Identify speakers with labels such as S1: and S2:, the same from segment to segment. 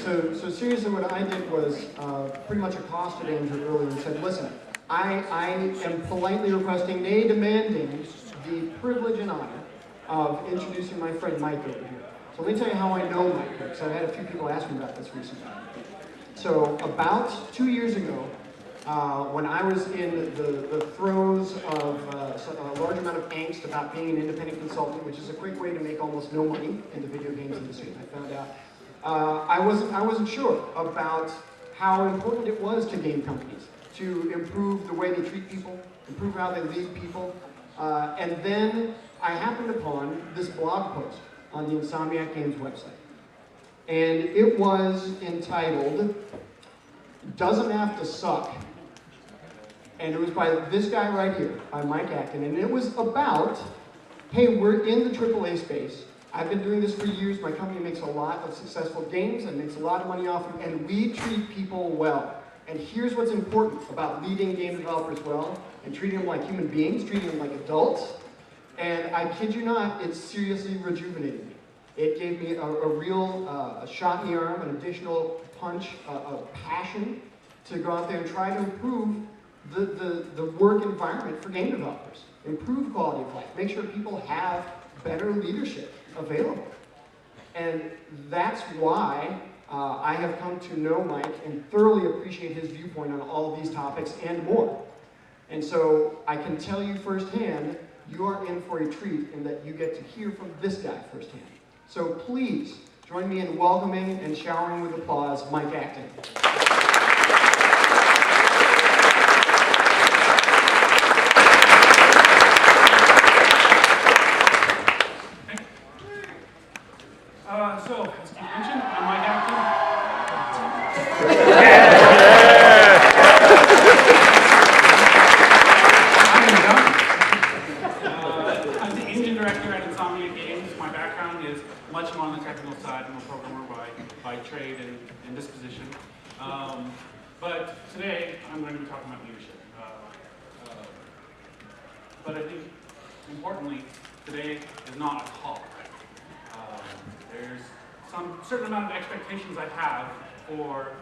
S1: So seriously, what I did was pretty much accosted Andrew earlier and said, listen, I am politely requesting, nay, demanding the privilege and honor of introducing my friend Mike over here. So let me tell you how I know Mike, because I've had a few people ask me about this recently. So about 2 years ago, when I was in the throes of a large amount of angst about being an independent consultant, which is a quick way to make almost no money in the video games industry, I found out, I wasn't sure about how important it was to game companies to improve the way they treat people, improve how they lead people, and then I happened upon this blog post on the Insomniac Games website. And it was entitled, Doesn't Have to Suck. And it was by this guy right here, by Mike Acton. And it was about, hey, we're in the AAA space. I've been doing this for years. My company makes a lot of successful games and makes a lot of money off them, and we treat people well. And here's what's important about leading game developers well and treating them like human beings, treating them like adults. And I kid you not, it seriously rejuvenated me. It gave me a real shot in the arm, an additional punch of passion to go out there and try to improve the work environment for game developers. Improve quality of life, make sure people have better leadership available. And that's why I have come to know Mike and thoroughly appreciate his viewpoint on all of these topics and more. And so I can tell you firsthand, you are in for a treat in that you get to hear from this guy firsthand. So please join me in welcoming and showering with applause Mike Acton.
S2: So, as Keith mentioned, I'm Mike Acton. I'm the engine director at Insomniac Games. My background is much more on the technical side. I'm a programmer by trade and disposition. But today, I'm going to be talking about leadership. But I think, importantly, today is not a talk. There's some certain amount of expectations I have for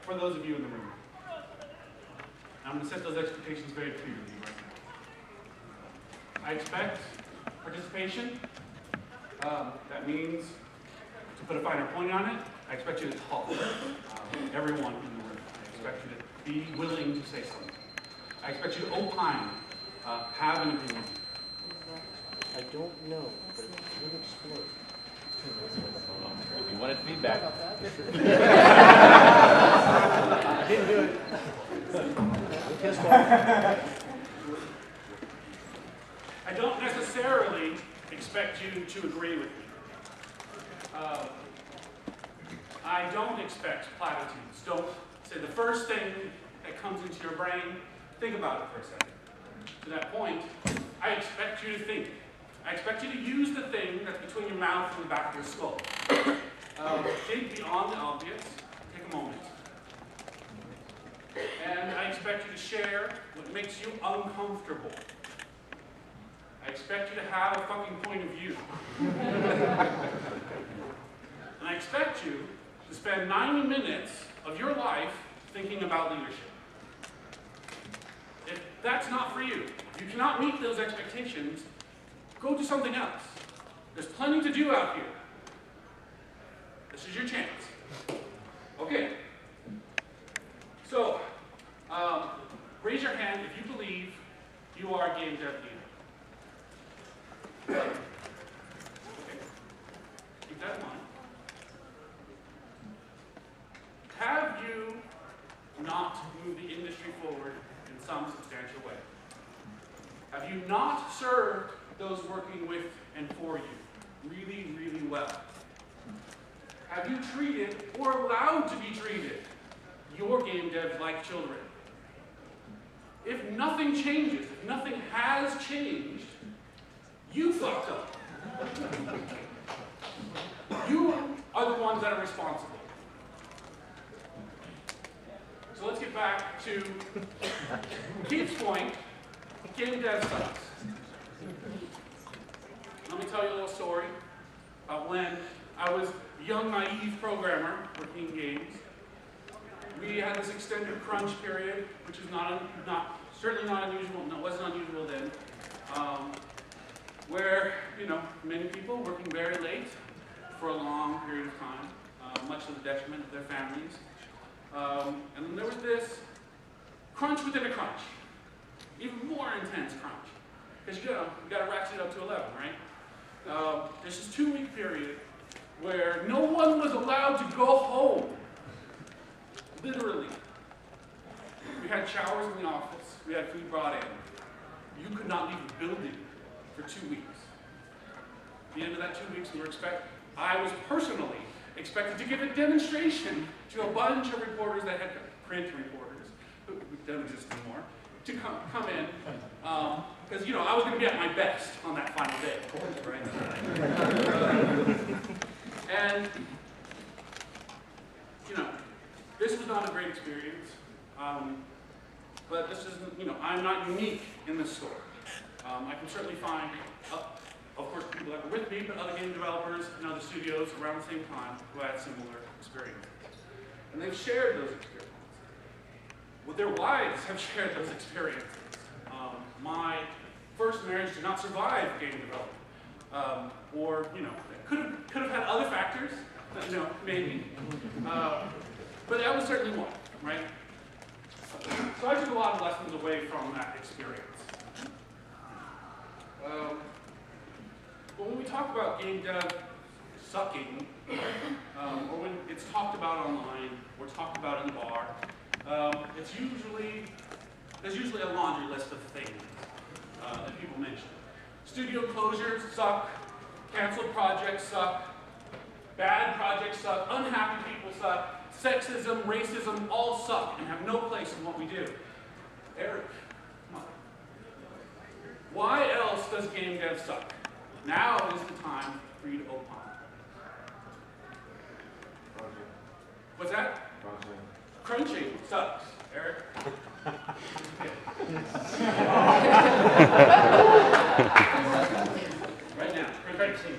S2: those of you in the room. I'm going to set those expectations very clearly right now. I expect participation. That means, to put a finer point on it, I expect you to talk. Everyone in the room. I expect you to be willing to say something. I expect you to opine, have an opinion.
S3: I don't know, but it's going to explode.
S4: If you wanted feedback.
S3: I didn't do it. I'm pissed off.
S2: I don't necessarily expect you to agree with me. I don't expect platitudes. Don't say the first thing that comes into your brain. Think about it for a second. To that point, I expect you to think. I expect you to use the thing that's between your mouth and the back of your skull. Think beyond the obvious. Take a moment. And I expect you to share what makes you uncomfortable. I expect you to have a fucking point of view. And I expect you to spend 90 minutes of your life thinking about leadership. If that's not for you, if you cannot meet those expectations, go do something else. There's plenty to do out here. This is your chance. Okay. So, raise your hand if you believe you are a game dev leader. Okay. Keep that in mind. Have you not moved the industry forward in some substantial way? Have you not served those working with and for you really, really well? Have you treated or allowed to be treated your game devs like children? If nothing changes, if nothing has changed, you fucked up. You are the ones that are responsible. So let's get back to Keith's point. Game dev sucks. let me tell you a little story about when I was a young, naive programmer working in games. We had this extended crunch period, which is certainly not unusual. No, it wasn't unusual then. Where many people working very late for a long period of time, much to the detriment of their families. And then there was this crunch within a crunch, even more intense crunch, because you got to ratchet it up to 11, right? There's this 2-week period where no one was allowed to go home. Literally. We had showers in the office. We had food brought in. You could not leave the building for 2 weeks. At the end of that 2 weeks, I was personally expected to give a demonstration to a bunch of reporters that had print reporters, who don't exist anymore, to come in, because I was going to be at my best on that final day, of course, right? And this was not a great experience, but this isn't, I'm not unique in this story. I can certainly find, of course, people that were with me, but other game developers in other studios around the same time who had similar experiences. And they've shared those experiences. Well, their wives have shared those experiences. My first marriage did not survive game development. Or, could have had other factors, maybe. But that was certainly one, right? So I took a lot of lessons away from that experience. But when we talk about game dev sucking, or when it's talked about online, or talked about in the bar, there's usually a laundry list of things that people mention. Studio closures suck, canceled projects suck, bad projects suck, unhappy people suck, sexism, racism, all suck and have no place in what we do. Eric, come on. Why else does game dev suck? Now is the time for you to opine. What's that? Crunching sucks. Eric? Right now.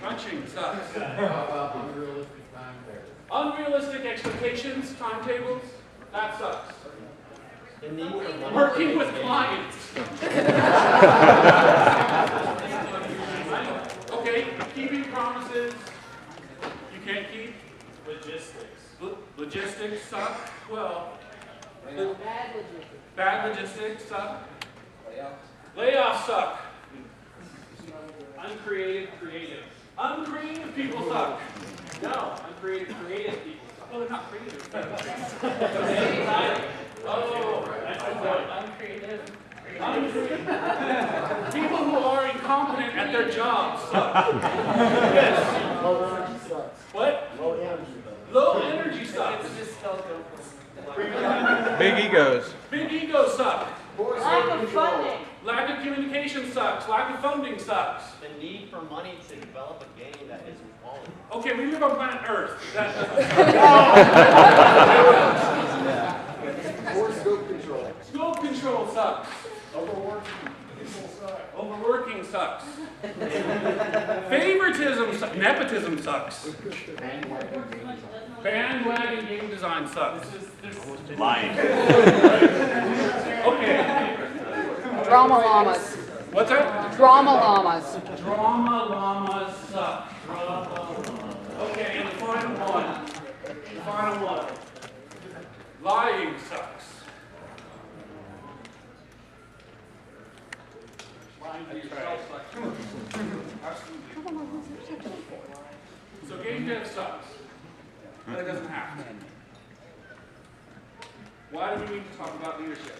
S2: Crunching sucks.
S4: Unrealistic timetables.
S2: Unrealistic expectations, timetables, that sucks.
S4: The need for money.
S2: Working with clients. Okay, keeping promises you can't keep. Logistics suck. Well, bad logistics suck. Layoffs suck. Creative. Uncreative people suck. No, uncreative, creative people suck. Well, they're not creative. Oh, that's the point. Uncreative. People who are incompetent at their jobs suck. Yes.
S1: Low energy sucks.
S2: What?
S1: Low energy.
S2: Low energy sucks.
S3: Big egos.
S2: Big egos suck.
S5: Lack of funding.
S2: Lack of communication sucks. Lack of funding sucks.
S4: The need for money to develop a game that isn't quality.
S2: Okay, we live on planet Earth. That
S1: Or scope control.
S2: Scope control sucks. Overworking sucks. Favoritism sucks. Nepotism sucks. Bandwagon game design sucks.
S3: Lying.
S2: Okay.
S5: Drama llamas.
S2: What's that?
S5: Drama llamas.
S2: Drama llamas suck. Okay, and the final one. Lying sucks. Lying to yourself sucks. So game dev sucks. But it doesn't have to. Why do we need to talk about leadership?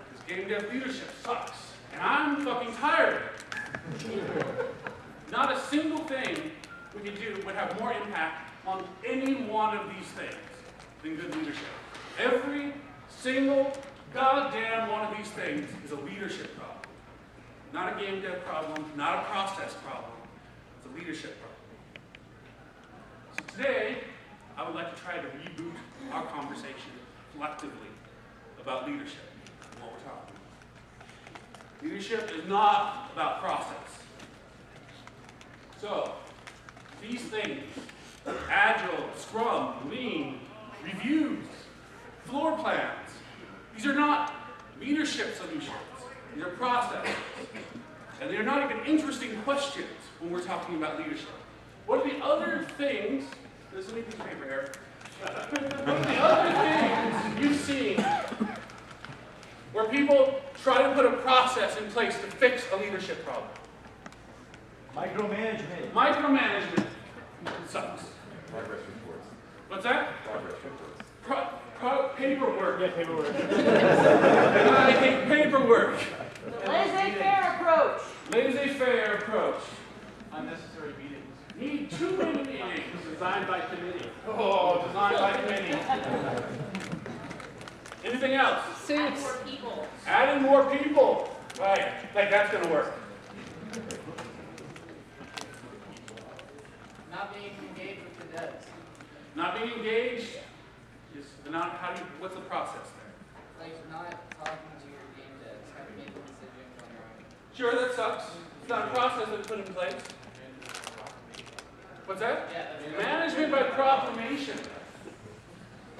S2: Because game dev leadership sucks. And I'm fucking tired of it. Not a single thing we can do would have more impact on any one of these things than good leadership. Every single goddamn one of these things is a leadership problem. Not a game dev problem, not a process problem. It's a leadership problem. So today, I would like to try to reboot our conversation collectively about leadership and what we're talking about. Leadership is not about process. So, these things, Agile, Scrum, Lean, reviews, floor plans, these are not leadership solutions. These are processes. And they're not even interesting questions when we're talking about leadership. What are the other things, there's a piece of paper here. What are the other things you've seen where people try to put a process in place to fix a leadership problem?
S3: Micromanagement.
S2: Micromanagement sucks.
S6: Progress reports.
S2: What's that?
S6: Progress reports.
S2: Paperwork.
S3: Yeah, paperwork.
S2: I hate paperwork.
S5: The laissez-faire approach.
S2: Laissez-faire approach.
S3: Unnecessary meetings.
S2: Need too many meetings.
S3: Designed by committee.
S2: Oh, designed by committee. Anything else?
S5: Suits.
S2: Adding more people. Right. Like that's gonna work.
S7: Not being engaged with the devs.
S2: Not being engaged is not how do you what's the process there?
S7: Like not talking to your game devs, having to make a decision on your own.
S2: Sure, that sucks. It's not a process that's put in place. What's that?
S7: Yeah, that's good.
S2: Management by proclamation.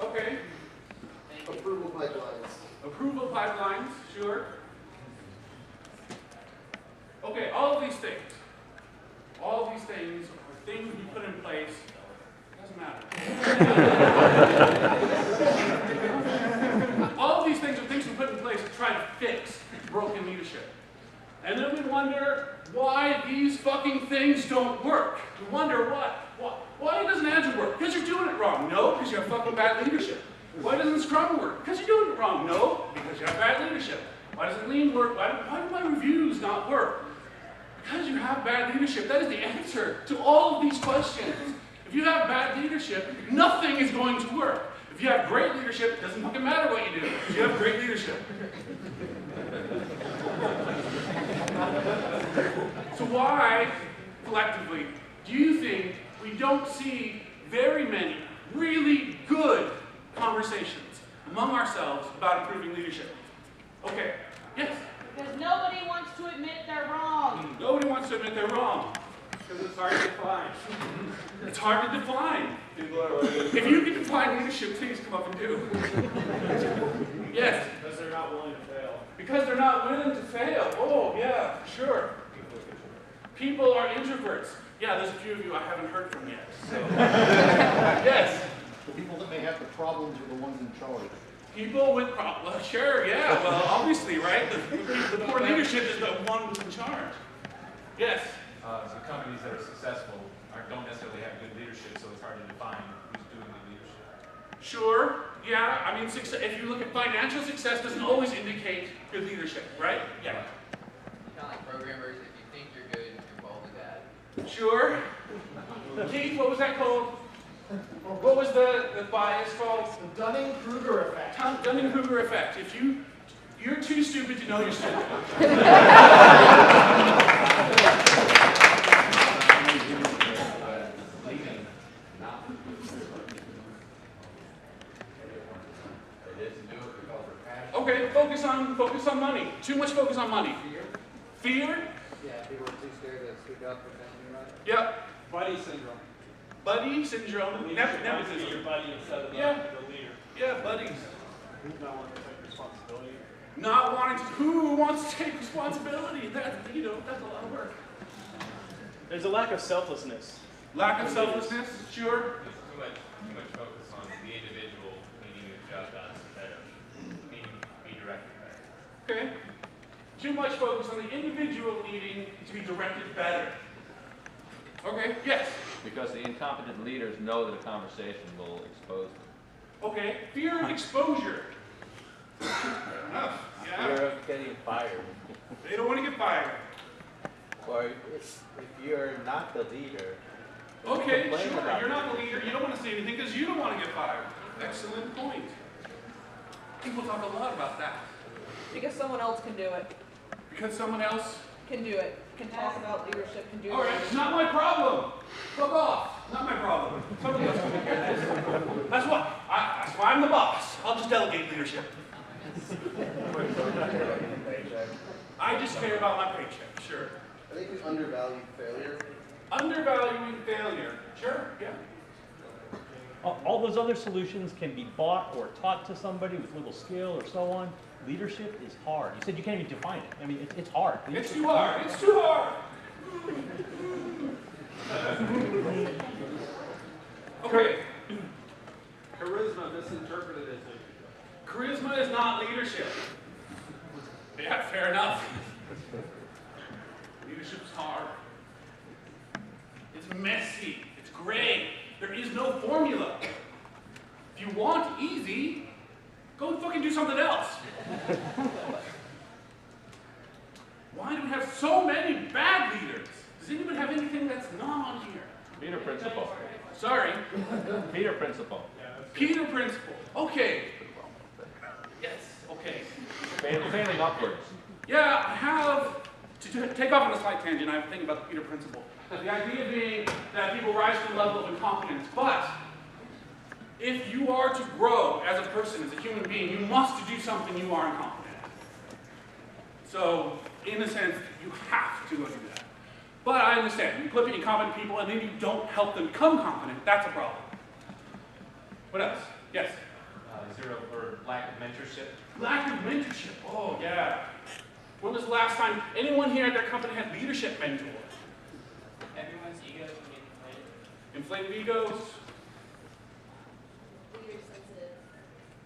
S2: Okay.
S7: Thank you.
S1: Approval pipelines.
S2: Approval pipelines, sure. Okay, all of these things are things we put in place. Doesn't matter. All of these things are things we put in place to try to fix broken leadership. And then we wonder why these fucking things don't work. We wonder why doesn't Agile work? Because you're doing it wrong. No, because you have fucking bad leadership. Why doesn't Scrum work? Because you're doing it wrong. No, because you have bad leadership. Why doesn't Lean work? Why do my reviews not work? Because you have bad leadership. That is the answer to all of these questions. If you have bad leadership, nothing is going to work. If you have great leadership, it doesn't fucking matter what you do, because you have great leadership. So why, collectively, do you think we don't see very many really good conversations among ourselves about improving leadership? Okay, yes?
S5: Because nobody wants to admit they're wrong.
S2: Nobody wants to admit they're wrong.
S3: Because it's hard to define.
S2: It's hard to define. If you can define leadership, please come up and do. Yes?
S3: Because they're not willing to fail.
S2: Because they're not willing to fail. Oh, yeah, sure. People are introverts. Yeah, there's a few of you I haven't heard from yet. So. Yes?
S6: The people that may have the problems are the ones in charge.
S2: People with problems. Well, sure, yeah. Well, obviously, right? The poor leadership is the one who's in charge. Yes?
S8: So companies that are successful don't necessarily have good leadership, so it's hard to define who's doing the leadership.
S2: Sure, yeah. I mean, if you look at financial success, doesn't always indicate good leadership, right? Yeah.
S7: Kind of like programmers, if you think you're good, you're probably bad.
S2: Sure. Keith, what was that called? What was the bias called?
S1: The Dunning-Kruger effect.
S2: Dunning-Kruger effect. If you're too stupid to know you're stupid. Okay, focus on money. Too much focus on money. Fear?
S7: Yeah, people are too scared to speak up for something, right?
S2: Yep.
S3: Buddy syndrome.
S2: Buddy syndrome. Nepotism.
S3: Your buddy instead of
S2: Yeah.
S3: the leader.
S2: Yeah, buddies.
S3: Not wanting to take responsibility.
S2: Not wanting to. Who wants to take responsibility? That's a lot of work.
S3: There's a lack of selflessness.
S2: Lack of selflessness. Sure.
S8: There's too much focus on the individual needing a job done instead of be directed better.
S2: Okay. Too much focus on the individual needing to be directed better. Okay. Yes.
S9: Because the incompetent leaders know that a conversation will expose them.
S2: Okay. Fear of exposure. Fair enough. Yeah.
S10: Fear of getting fired.
S2: They don't want to get fired.
S10: Or if you're not the leader,
S2: Okay,
S10: complain
S2: sure.
S10: about
S2: You're
S10: it.
S2: not the leader. You don't want to say anything because you don't want to get fired. Excellent point. People talk a lot about that.
S5: Because someone else can do it.
S2: Because someone else.
S5: Can do it. Can talk about leadership. Can do
S2: All right,
S5: it.
S2: it's not my problem. Fuck off. Not my problem. Somebody else can take care of this. That's why I'm the boss. I'll just delegate leadership.
S11: I
S2: I just care about my paycheck. Sure.
S11: think we undervalue failure.
S2: Undervaluing failure. Sure, yeah.
S11: All those other solutions can be bought or taught to somebody with little skill or so on. Leadership is hard. You said you can't even define it. I mean, it's hard.
S2: It's too hard. It's too hard. Okay.
S3: Charisma misinterpreted as
S2: Charisma is not leadership. Yeah, fair enough. Leadership's hard. It's messy. It's gray. There is no formula. If you want easy, go fucking do something else. Why do we have so many bad leaders? Does anyone have anything that's not on here?
S9: Peter Principle.
S2: Sorry.
S9: Peter Principle.
S2: Peter Principle. Okay. Yes, okay.
S9: Failing upwards.
S2: Yeah, I have, to take off on a slight tangent, I have a thing about the Peter Principle. The idea being that people rise to the level of incompetence, but if you are to grow as a person, as a human being, you must do something you are incompetent at. So, in a sense, you have to go do that. But I understand, you put incompetent people and then you don't help them become competent, that's a problem. What else? Yes?
S8: Zero or lack of mentorship.
S2: Lack of mentorship, oh yeah. When was the last time anyone here at their company had leadership mentors?
S7: Everyone's egos will get inflated.
S2: Inflated egos?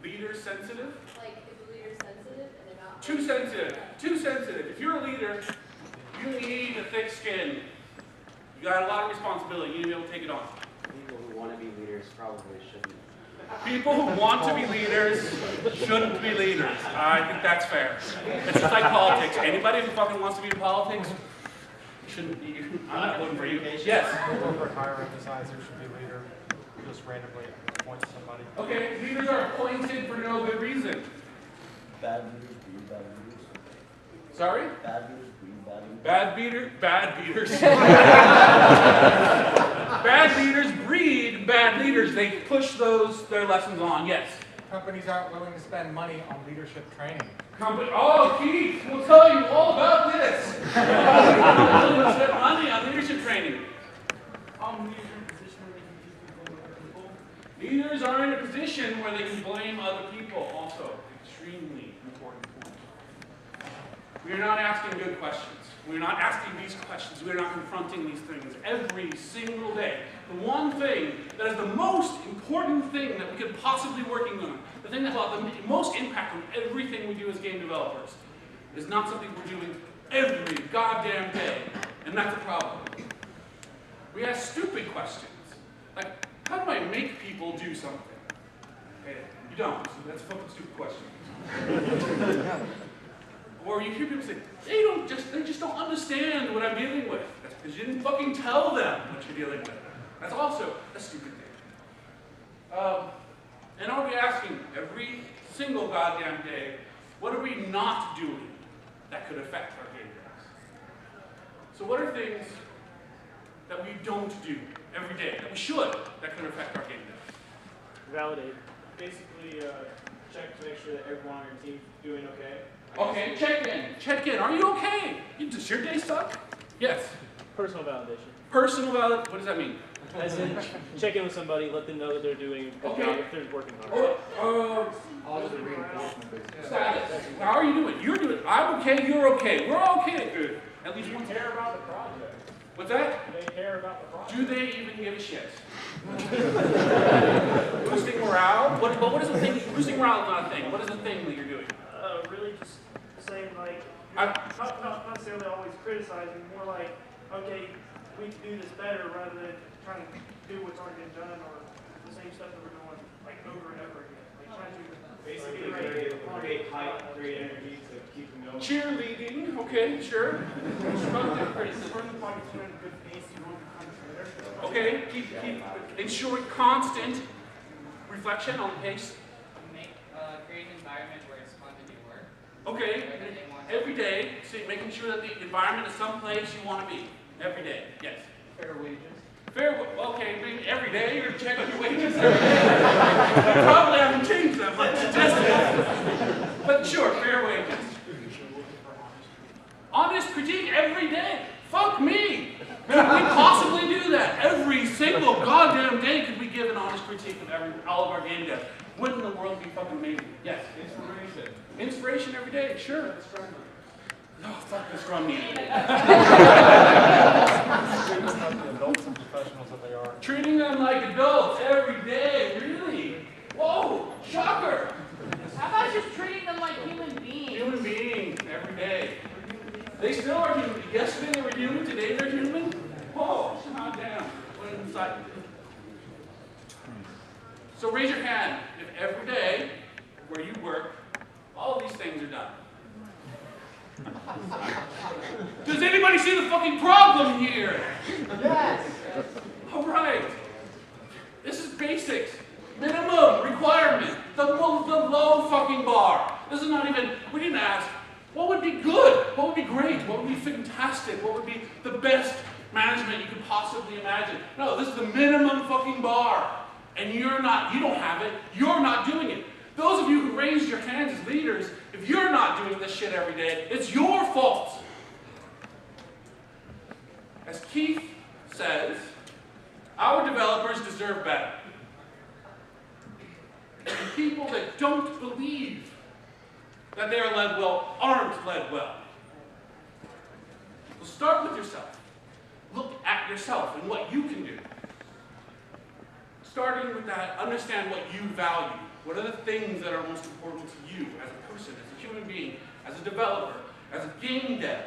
S12: Leader sensitive.
S2: Leader sensitive?
S12: Like, if a leader's sensitive and they're not...
S2: Too sensitive. Too sensitive. If you're a leader, you need a thick skin. You got a lot of responsibility. You need to be able to take it on.
S4: People who want to be leaders probably shouldn't.
S2: People who want to be leaders shouldn't be leaders. I think that's fair. It's just like politics. Anybody who fucking wants to be in politics shouldn't be. I'm not voting for you. Yes?
S13: Corporate hiring decides who should be leader, just randomly appoints somebody.
S2: Okay, leaders are appointed for no good reason.
S10: Bad leaders breed bad leaders.
S2: Sorry?
S10: Bad leaders breed bad leaders.
S2: Bad leaders. Bad leaders breed bad leaders. They push their lessons on. Yes.
S13: Companies aren't willing to spend money on leadership training.
S2: Oh, Keith, we'll tell you all about this. Spend money on leadership training. Leaders are in a position where they can blame other people. Also, extremely important point. We are not asking good questions. We're not asking these questions. We're not confronting these things every single day. The one thing that is the most important thing that we could possibly be working on, the thing that will have the most impact on everything we do as game developers, is not something we're doing every goddamn day. And that's a problem. We ask stupid questions. Like, how do I make people do something? Okay, you don't. So that's a fucking stupid question. Or you hear people say, they just don't understand what I'm dealing with. That's because you didn't fucking tell them what you're dealing with. That's also a stupid thing. And are we asking every single goddamn day, what are we not doing that could affect our game developers? So what are things that we don't do every day, that we should, that could affect our game developers?
S3: validate. Basically, check to make sure that everyone on your team's doing okay.
S2: Okay, check in. Check in. Are you okay? Does your day suck? Yes.
S3: Personal validation.
S2: Personal validation. What does that mean?
S3: As in, check in with somebody, let them know that they're doing a good job if they're working hard.
S13: Positive reinforcement.
S2: Status. How are you doing? You're doing. I'm okay. You're okay. We're okay. Good. At least one.
S3: Care about the project.
S2: What's that?
S3: Do they care about the project?
S2: Do they even give a shit? Boosting morale? What is the thing? Boosting morale is not a thing. What is the thing that you're doing?
S14: Really just saying like, not necessarily always criticizing, more like, okay, we can do this better rather than trying to do what's already been done or the same stuff that we're doing like over and over again. Like trying to
S3: basically create hype, create energy to keep them going.
S2: Cheerleading, okay, sure. Okay, keep ensuring constant reflection on the pace.
S7: Create an environment where it's fun to do work.
S2: Okay, every day, see, making sure that the environment is someplace you want to be. Every day, yes.
S7: Fair wages.
S2: Okay, maybe every day you're checking your wages every day. You probably haven't changed them, but just, but sure, fair wages. Honest critique every day. Fuck me! Could we possibly do that? Every single goddamn day could we give an honest critique of all of our game devs? Wouldn't the world be fucking amazing? Yes.
S8: Inspiration.
S2: Inspiration every day, sure. Oh, fuck this drum me.
S13: Treat them like the adults and professionals that they are.
S2: Treating them like adults every day, really? Whoa, shocker!
S5: How about just treating them like human beings?
S2: Human beings every day. They still are human. Yesterday they were human, today they're human. Whoa, hot damn. What an insight. So raise your hand if every day where you work, all these things are done. Does anybody see the fucking problem here?
S1: Yes.
S2: All right. This is basics. Minimum requirement. The low fucking bar. This is not even, we didn't ask, what would be good? What would be great? What would be fantastic? What would be the best management you could possibly imagine? No, this is the minimum fucking bar. And you don't have it, you're not doing it. Those of you who raised your hands as leaders, if you're not doing this shit every day, it's your fault. As Keith says, our developers deserve better. And people that don't believe that they are led well aren't led well. So start with yourself. Look at yourself and what you can do. Starting with that, understand what you value. What are the things that are most important to you as a person, as a human being, as a developer, as a game dev?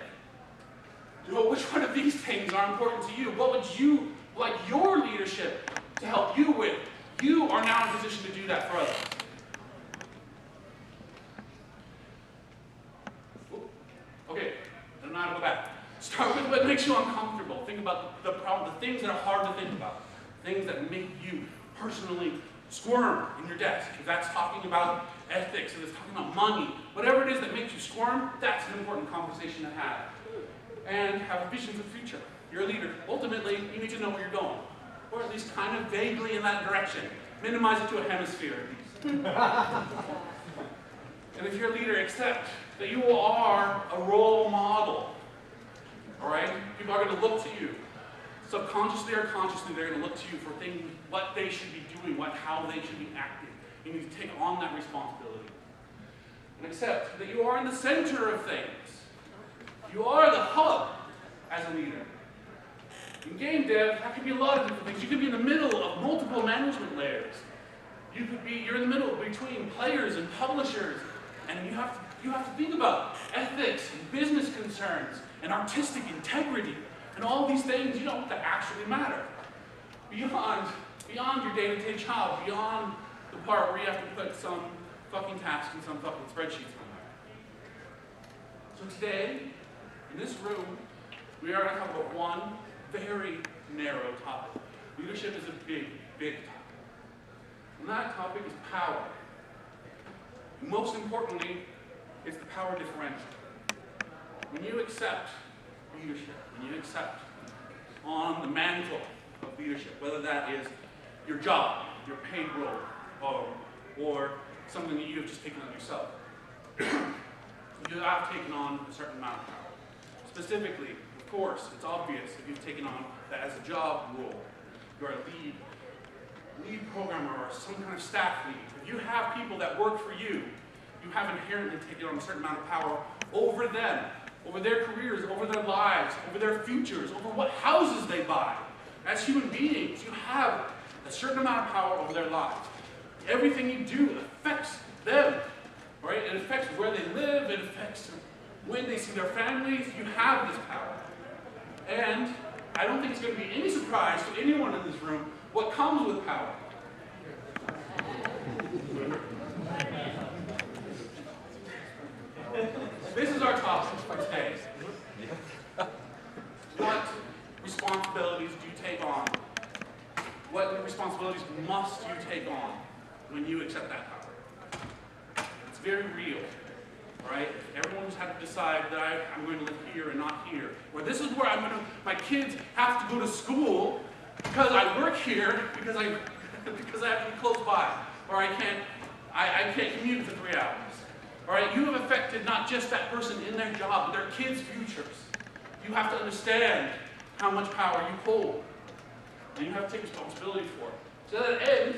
S2: You know, which one of these things are important to you? What would you like your leadership to help you with? You are now in a position to do that for others. Okay, then now go back. Start with what makes you uncomfortable. Think about the problem, the things that are hard to think about. Things that make you personally squirm in your desk. If that's talking about ethics, if it's talking about money, whatever it is that makes you squirm, that's an important conversation to have. And have a vision for the future. You're a leader. Ultimately, you need to know where you're going. Or at least kind of vaguely in that direction. Minimize it to a hemisphere at least. And if you're a leader, accept that you are a role model. Alright? People are going to look to you. Subconsciously or consciously, they're going to look to you for things, what they should be doing, how they should be acting. You need to take on that responsibility. And accept that you are in the center of things. You are the hub as a leader. In game dev, that could be a lot of different things. You could be in the middle of multiple management layers. You're in the middle between players and publishers, and you have to think about ethics and business concerns and artistic integrity and all these things, that actually matter. Beyond your day-to-day job, beyond the part where you have to put some fucking task in some fucking spreadsheet somewhere. So today, in this room, we are going to talk about one very narrow topic. Leadership is a big, big topic. And that topic is power. And most importantly, it's the power differential. When you accept leadership, when you accept on the mantle of leadership, whether that is your job, your paid role, or something that you have just taken on yourself, you have taken on a certain amount of power. Specifically, of course, it's obvious if you've taken on that as a job role, you're a lead programmer or some kind of staff lead. If you have people that work for you, you have inherently taken on a certain amount of power over them, over their careers, over their lives, over their futures, over what houses they buy. As human beings, you have a certain amount of power over their lives. Everything you do affects them, right? It affects where they live, it affects when they see their families. You have this power. And I don't think it's going to be any surprise to anyone in this room what comes with power. This is our topic for today. What responsibilities do you take on? What responsibilities must you take on when you accept that power? It's very real, right? Everyone's had to decide that I'm going to live here and not here. Or this is where my kids have to go to school because I work here, because I have to be close by. Or I can't commute for 3 hours. All right, you have affected not just that person in their job, but their kids' futures. you have to understand how much power you hold. And you have to take responsibility for it. To that end,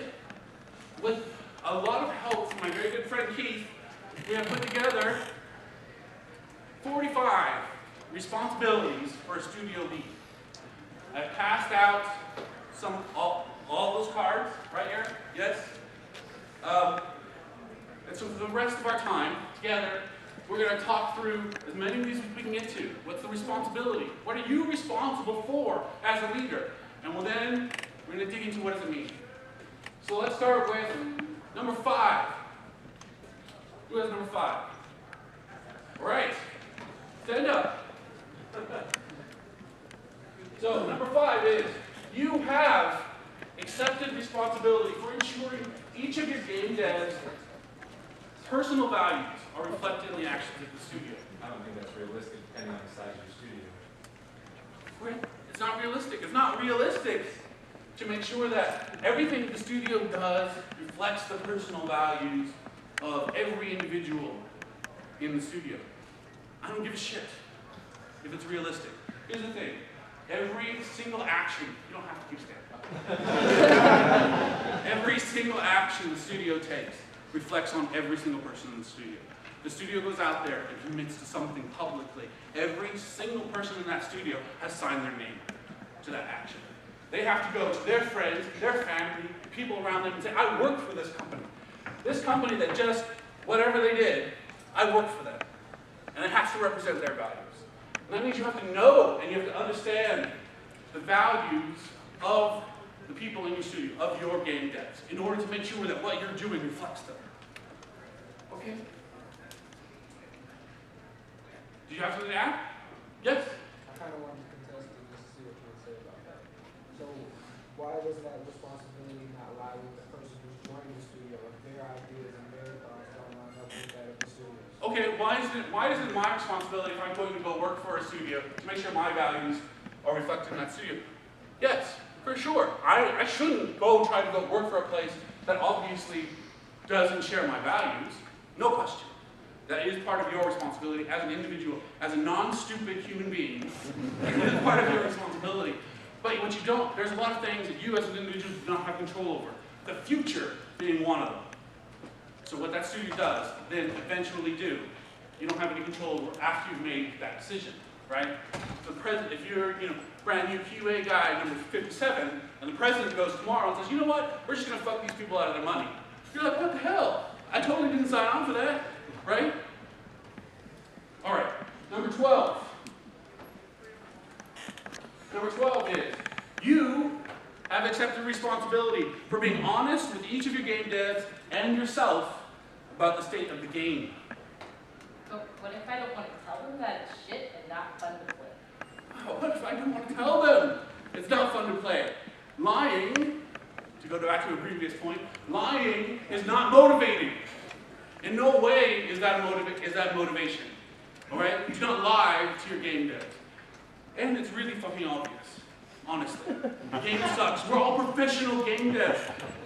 S2: with a lot of help from my very good friend Keith, we have put together 45 responsibilities for a studio lead. I've passed out all those cards right here. Yes? And so for the rest of our time together, we're going to talk through as many of these as we can get to. What's the responsibility? What are you responsible for as a leader? And we're going to dig into what does it mean. So let's start with number 5. Who has number 5? All right. Stand up. So number 5 is you have accepted responsibility for ensuring each of your game devs' personal values are reflected in the actions of the studio.
S8: I don't think that's realistic depending on the size of your studio.
S2: Right. It's not realistic. It's not realistic to make sure that everything the studio does reflects the personal values of every individual in the studio. I don't give a shit if it's realistic. Here's the thing. Every single action, you don't have to keep standing. Every single action the studio takes reflects on every single person in the studio. The studio goes out there and commits to something publicly. Every single person in that studio has signed their name to that action. They have to go to their friends, their family, people around them and say, I work for this company. This company that just, whatever they did, I work for them. And it has to represent their values. And that means you have to know and you have to understand the values of the people in your studio, of your game devs, in order to make sure that what you're doing reflects them. Okay? Do you have something to add? Yes?
S7: I kind of wanted to contest it just to see what you would say about that. So why does that responsibility not lie with the person who's joining the studio if their ideas and their thoughts don't line up with that of the studio's?
S2: Okay, why is it my responsibility if I'm going to go work for a studio to make sure my values are reflected in that studio? Yes, for sure. I shouldn't try to go work for a place that obviously doesn't share my values. No question. That is part of your responsibility as an individual, as a non-stupid human being. It is part of your responsibility. But what you don't, there's a lot of things that you as an individual do not have control over. The future being one of them. So what that studio does, then eventually do, you don't have any control over after you've made that decision, right? So the president, if you're brand new QA guy number 57, and the president goes tomorrow and says, you know what, we're just going to fuck these people out of their money. You're like, what the hell? I totally didn't sign on for that, right? All right, number 12. Number 12 is, you have accepted responsibility for being honest with each of your game devs and yourself about the state of the game.
S5: But what if I don't want to tell them that it's shit and not fun to play?
S2: Oh, what if I don't want to tell them it's not fun to play? Lying, to go back to a previous point, lying is not motivating. In no way is that motivation. All right? Do not lie to your game devs. And it's really fucking obvious. Honestly. The game sucks. We're all professional game devs.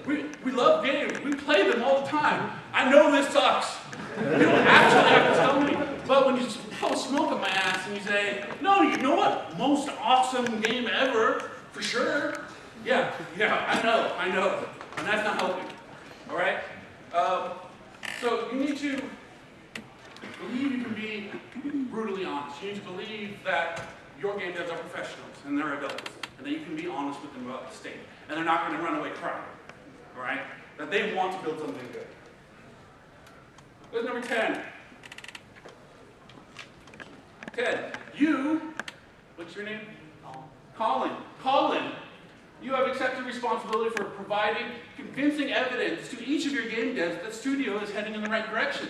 S2: We love games. We play them all the time. I know this sucks. You don't actually have to tell me. But when you blow smoke at my ass and you say, no, you know what? Most awesome game ever, for sure. Yeah, I know. And that's not helping. All right? So you need to believe you can be brutally honest. You need to believe that your game devs are professionals and they're adults. And that you can be honest with them about the state. And they're not going to run away crying. All right? That they want to build something good. What's number 10? 10. You, what's your name? Colin. Colin, you have accepted responsibility for providing convincing evidence to each of your game devs that studio is heading in the right direction.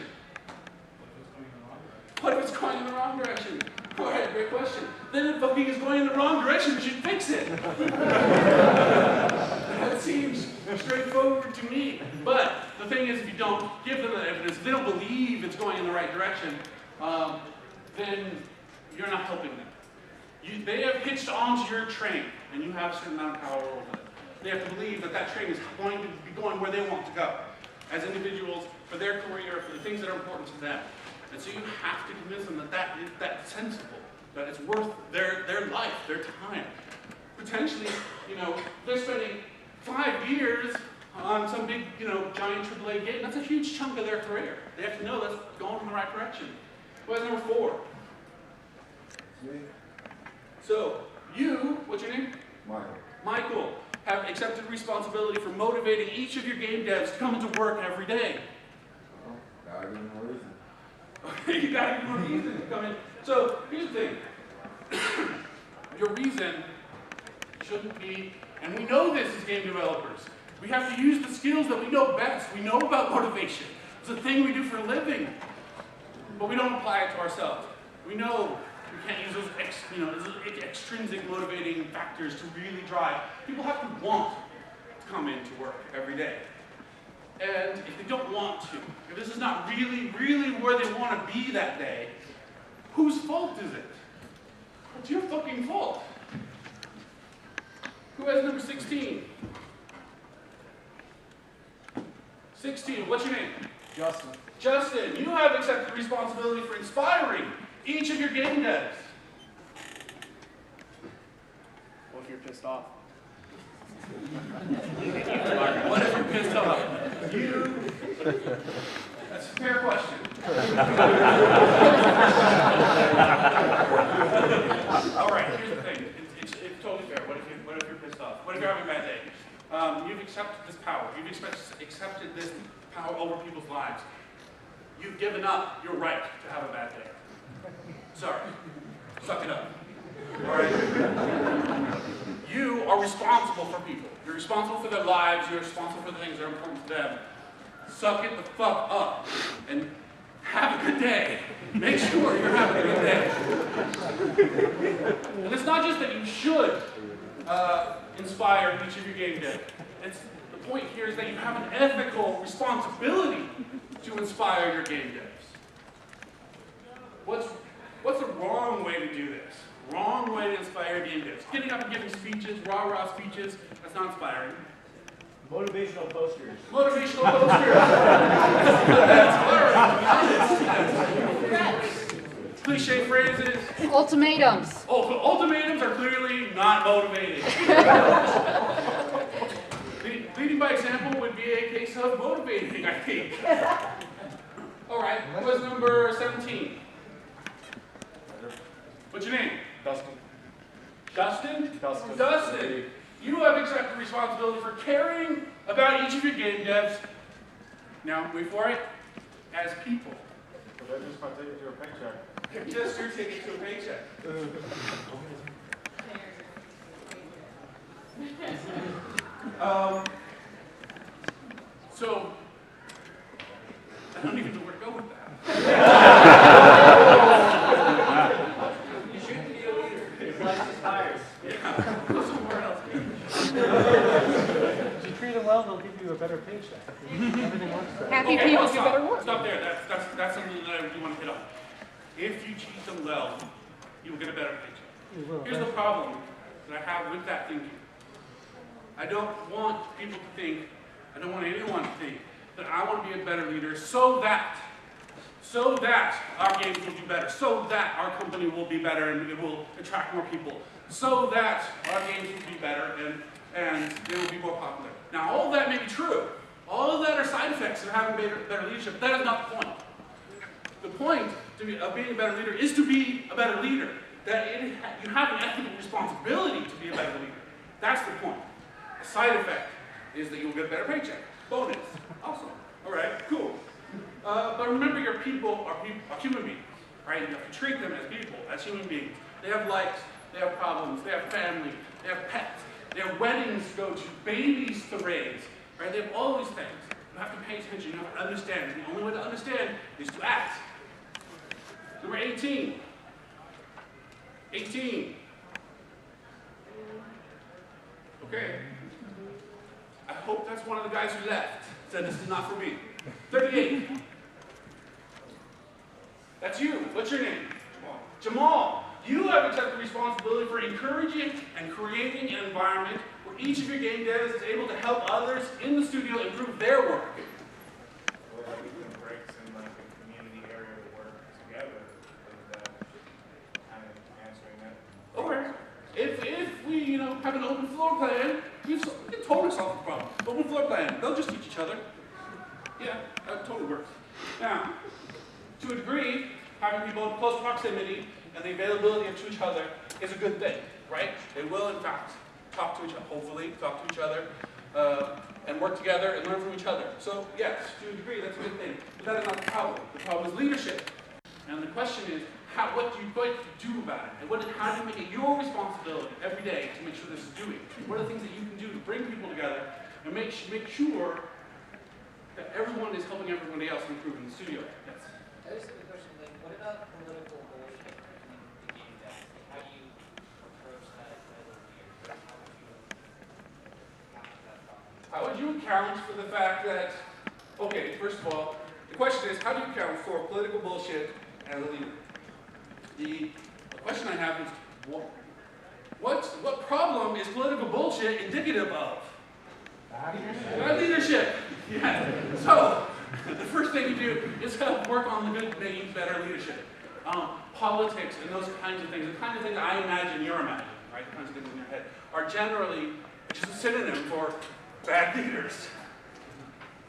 S2: What if it's going in the wrong direction? All right, great question. Then it fucking is going in the wrong direction, we should fix it. That seems straightforward to me. But the thing is, if you don't give them that evidence, if they don't believe it's going in the right direction, then you're not helping them. They have hitched onto your train, and you have a certain amount of power over them. They have to believe that that train is going to be going where they want to go, as individuals, for their career, for the things that are important to them. And so you have to convince them that that's sensible. that it's worth their life, their time. Potentially, they're spending 5 years on some big, giant AAA game. That's a huge chunk of their career. They have to know that's going in the right direction. Who has number 4? So, you, what's your name?
S6: Michael.
S2: Michael, have accepted responsibility for motivating each of your game devs to come into work every day.
S6: Gotta give him a reason.
S2: You gotta give them a reason to come in. So, here's the thing. Your reason shouldn't be, and we know this as game developers, we have to use the skills that we know best. We know about motivation. It's a thing we do for a living, but we don't apply it to ourselves. We know we can't use those extrinsic motivating factors to really drive. People have to want to come into work every day. And if they don't want to, if this is not really, really where they want to be that day, whose fault is it? It's your fucking fault. Who has number 16? 16, what's your name?
S13: Justin.
S2: Justin, you have accepted responsibility for inspiring each of your game devs.
S13: What if you're pissed off?
S2: What if you're pissed off? That's a fair question. All right, here's the thing. It's totally fair. What if you're pissed off? What if you're having a bad day? You've accepted this power. You've accepted this power over people's lives. You've given up your right to have a bad day. Sorry. Suck it up. All right? You are responsible for people. You're responsible for their lives. You're responsible for the things that are important to them. Suck it the fuck up and have a good day. Make sure you're having a good day. And it's not just that you should inspire each of your game devs. The point here is that you have an ethical responsibility to inspire your game devs. What's the wrong way to do this? Wrong way to inspire your game devs. Getting up and giving speeches, rah-rah speeches, that's not inspiring.
S3: Motivational posters.
S2: Motivational posters. That's cliche phrases.
S5: Ultimatums.
S2: Ultimatums are clearly not motivating. Leading by example would be a case of motivating, I think. All right, who was number 17? What's your name?
S13: Dustin.
S2: Dustin?
S13: Dustin.
S2: Dustin, you have accepted responsibility for caring about each of your game devs. Now, wait for it, as people.
S13: But they're just going to take it to a paycheck.
S2: They're just your ticket to a paycheck. So, I don't even know where to go with that.
S3: You shouldn't be a leader. Your life inspires.
S2: Yeah, go somewhere else.
S13: If you treat them well, they'll give you a better paycheck. Everything works better.
S5: Happy
S2: Okay,
S5: people
S2: no,
S5: do better work.
S2: Stop there. That's something that I really want to hit on. If you treat them well, you will get a better paycheck. Here's the problem that I have with that thinking. I don't want people to think, I don't want anyone to think that I want to be a better leader so that our games will be better, so that our company will be better and it will attract more people, so that our games will be better and they will be more popular. Now, all of that may be true. All of that are side effects of having better leadership. That is not the point. The point of being a better leader is to be a better leader. That you have an ethical responsibility to be a better leader. That's the point. The side effect is that you'll get a better paycheck. Bonus. Awesome. All right, cool. But remember, your people are human beings, right? You have to treat them as people, as human beings. They have likes, they have problems, they have family, they have pets, they have weddings to go to, babies to raise, right? They have all these things. You have to pay attention, you have to understand. And the only way to understand is to act. Number 18. 18. Okay. I hope that's one of the guys who left. Said this is not for me. 38. That's you. What's your name? Jamal. You have accepted responsibility for encouraging and creating an environment where each of your game devs is able to help others in the studio improve their work.
S13: Well, we can breaks in like a community area to work together with that kind of
S2: have an open floor plan, we can totally solve the problem. Open floor plan, they'll just teach each other. Yeah, that totally works. Now, to a degree, having people in close proximity and the availability of to each other is a good thing, right? They will, in fact, talk to each other, hopefully, talk to each other, and work together and learn from each other. So, yes, to a degree, that's a good thing. But that is not the problem. The problem is leadership. And the question is, what do you do about it? And how do you make it your responsibility every day to make sure this is doing? What are the things that you can do to bring people together and make sure that everyone is helping everybody else improve in the studio? Yes.
S7: I just have a question, like, what about political bullshit in the game dev? How do you approach that as a leader?
S2: How would you account for the fact that, okay, first of all, the question is, how do you account for political bullshit as a leader? The question I have is, what problem is political bullshit indicative of? Bad leadership. Yeah. So, the first thing you do is help work on the good, making better leadership. Politics and those kinds of things, the kind of things I imagine you're imagining, right? The kinds of things in your head, are generally just a synonym for bad leaders.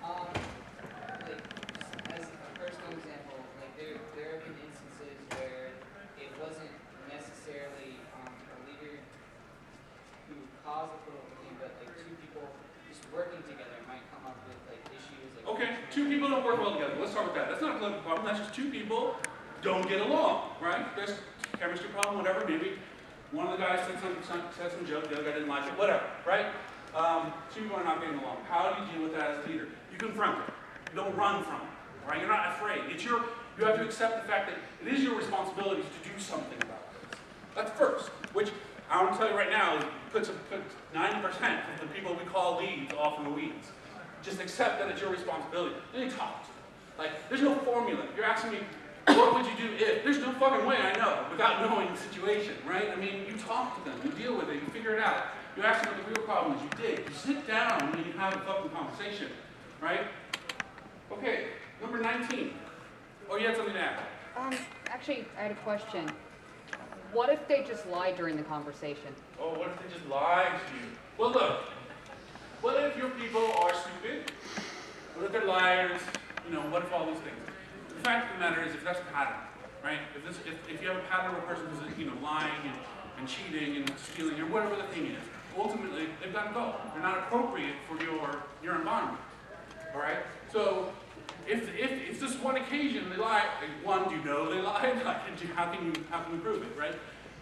S7: Like, as a personal example, like there have been instances where it wasn't necessarily a leader who caused the political thing, but like two people just working together might come up with like issues. Like,
S2: okay, two people don't work well together. Let's start with that. That's not a political problem. That's just two people don't get along, right? There's a chemistry problem, whatever. Maybe one of the guys said some joke, the other guy didn't like it, whatever, right? Two people are not getting along. How do you deal with that as a leader? You confront it. You don't run from it, right? You're not afraid. You have to accept the fact that it is your responsibility to do something about this. That's first, which I want to tell you right now, puts 90% of the people we call leads off in the weeds. Just accept that it's your responsibility. Then you talk to them. Like, there's no formula. You're asking me, what would you do if? There's no fucking way I know without knowing the situation, right? I mean, you talk to them, you deal with it, you figure it out. You ask them what the real problem is, you dig. You sit down and you have a fucking conversation, right? Okay, number 19. Oh, you had something to add?
S15: Actually, I had a question. What if they just lie during the conversation?
S2: Oh, what if they just lie to you? Well, look. What if your people are stupid? What if they're liars? You know, what if all these things? The fact of the matter is, if that's a pattern, right? If you have a pattern of a person who's, lying and cheating and stealing or whatever the thing is, ultimately they've got to go. They're not appropriate for your environment. All right? So if it's just one occasion they lie, one, do you know they lied? How can you prove it, right?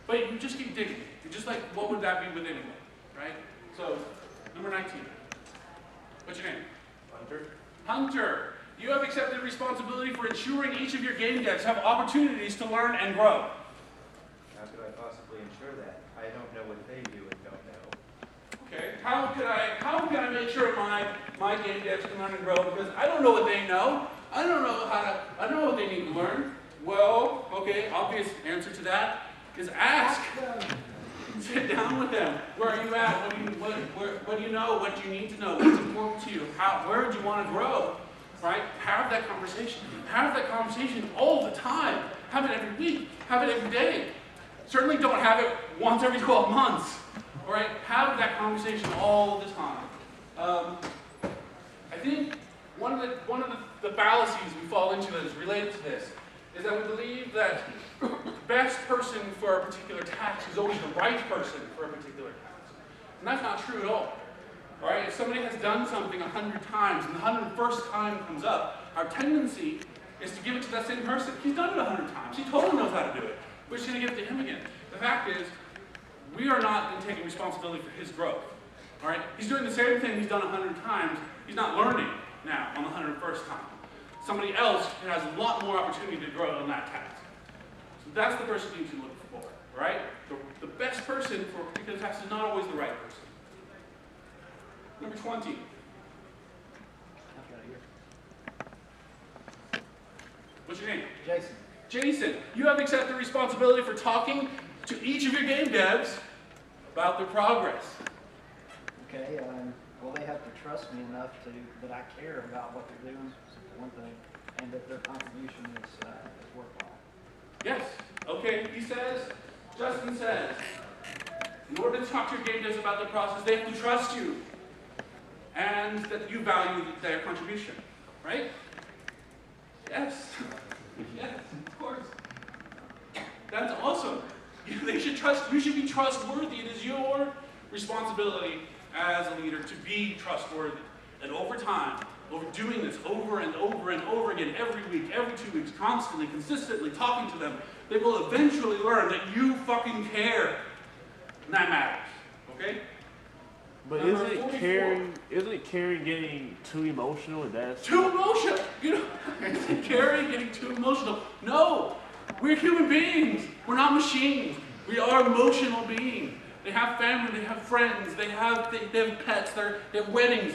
S2: But you just keep digging. You're just like, what would that be with anyone, right? So number 19. What's your name? Hunter. Hunter. You have accepted responsibility for ensuring each of your game devs have opportunities to learn and grow.
S16: How could I possibly ensure that? I don't know what they do and don't know.
S2: Okay, how can I make sure my game devs can learn and grow? Because I don't know what they know. I don't know what they need to learn. Well, okay, obvious answer to that is ask. Sit down with them. Where are you at? What do you know? What do you need to know? What's important to you? Where do you want to grow? Right? Have that conversation. Have that conversation all the time. Have it every week. Have it every day. Certainly don't have it once every 12 months. All right? Have that conversation all the time. I think one of the fallacies we fall into that is related to this is that we believe that the best person for a particular task is always the right person for a particular task. And that's not true at all. All right? If somebody has done something 100 times and the 101st time comes up, our tendency is to give it to that same person. He's done it 100 times. He totally knows how to do it. We're just going to give it to him again. The fact is, we are not then taking responsibility for his growth. All right? He's doing the same thing he's done 100 times. He's not learning now on the 101st time. Somebody else has a lot more opportunity to grow on that task. So that's the person you should look for. Right? The best person for a particular task is not always the right person. Number 20. What's your name?
S3: Jason.
S2: Jason, you have accepted responsibility for talking to each of your game devs about their progress.
S3: Okay, well, they have to trust me enough that I care about what they're doing, for one thing, and that their contribution is worthwhile.
S2: Yes. Okay, Justin says, In order to talk to your game devs about the process, they have to trust you. And that you value their contribution. Right? Yes. Yes, of course. That's awesome. They should trust, you should be trustworthy. It is your responsibility as a leader to be trustworthy. And over time, over doing this over and over and over again, every week, every 2 weeks, constantly, consistently talking to them, they will eventually learn that you fucking care. And that matters. Okay?
S17: But isn't caring getting too emotional and that's
S2: too emotional? You know, isn't caring getting too emotional? No! We're human beings. We're not machines. We are emotional beings. They have family, they have friends, they have pets, they have weddings.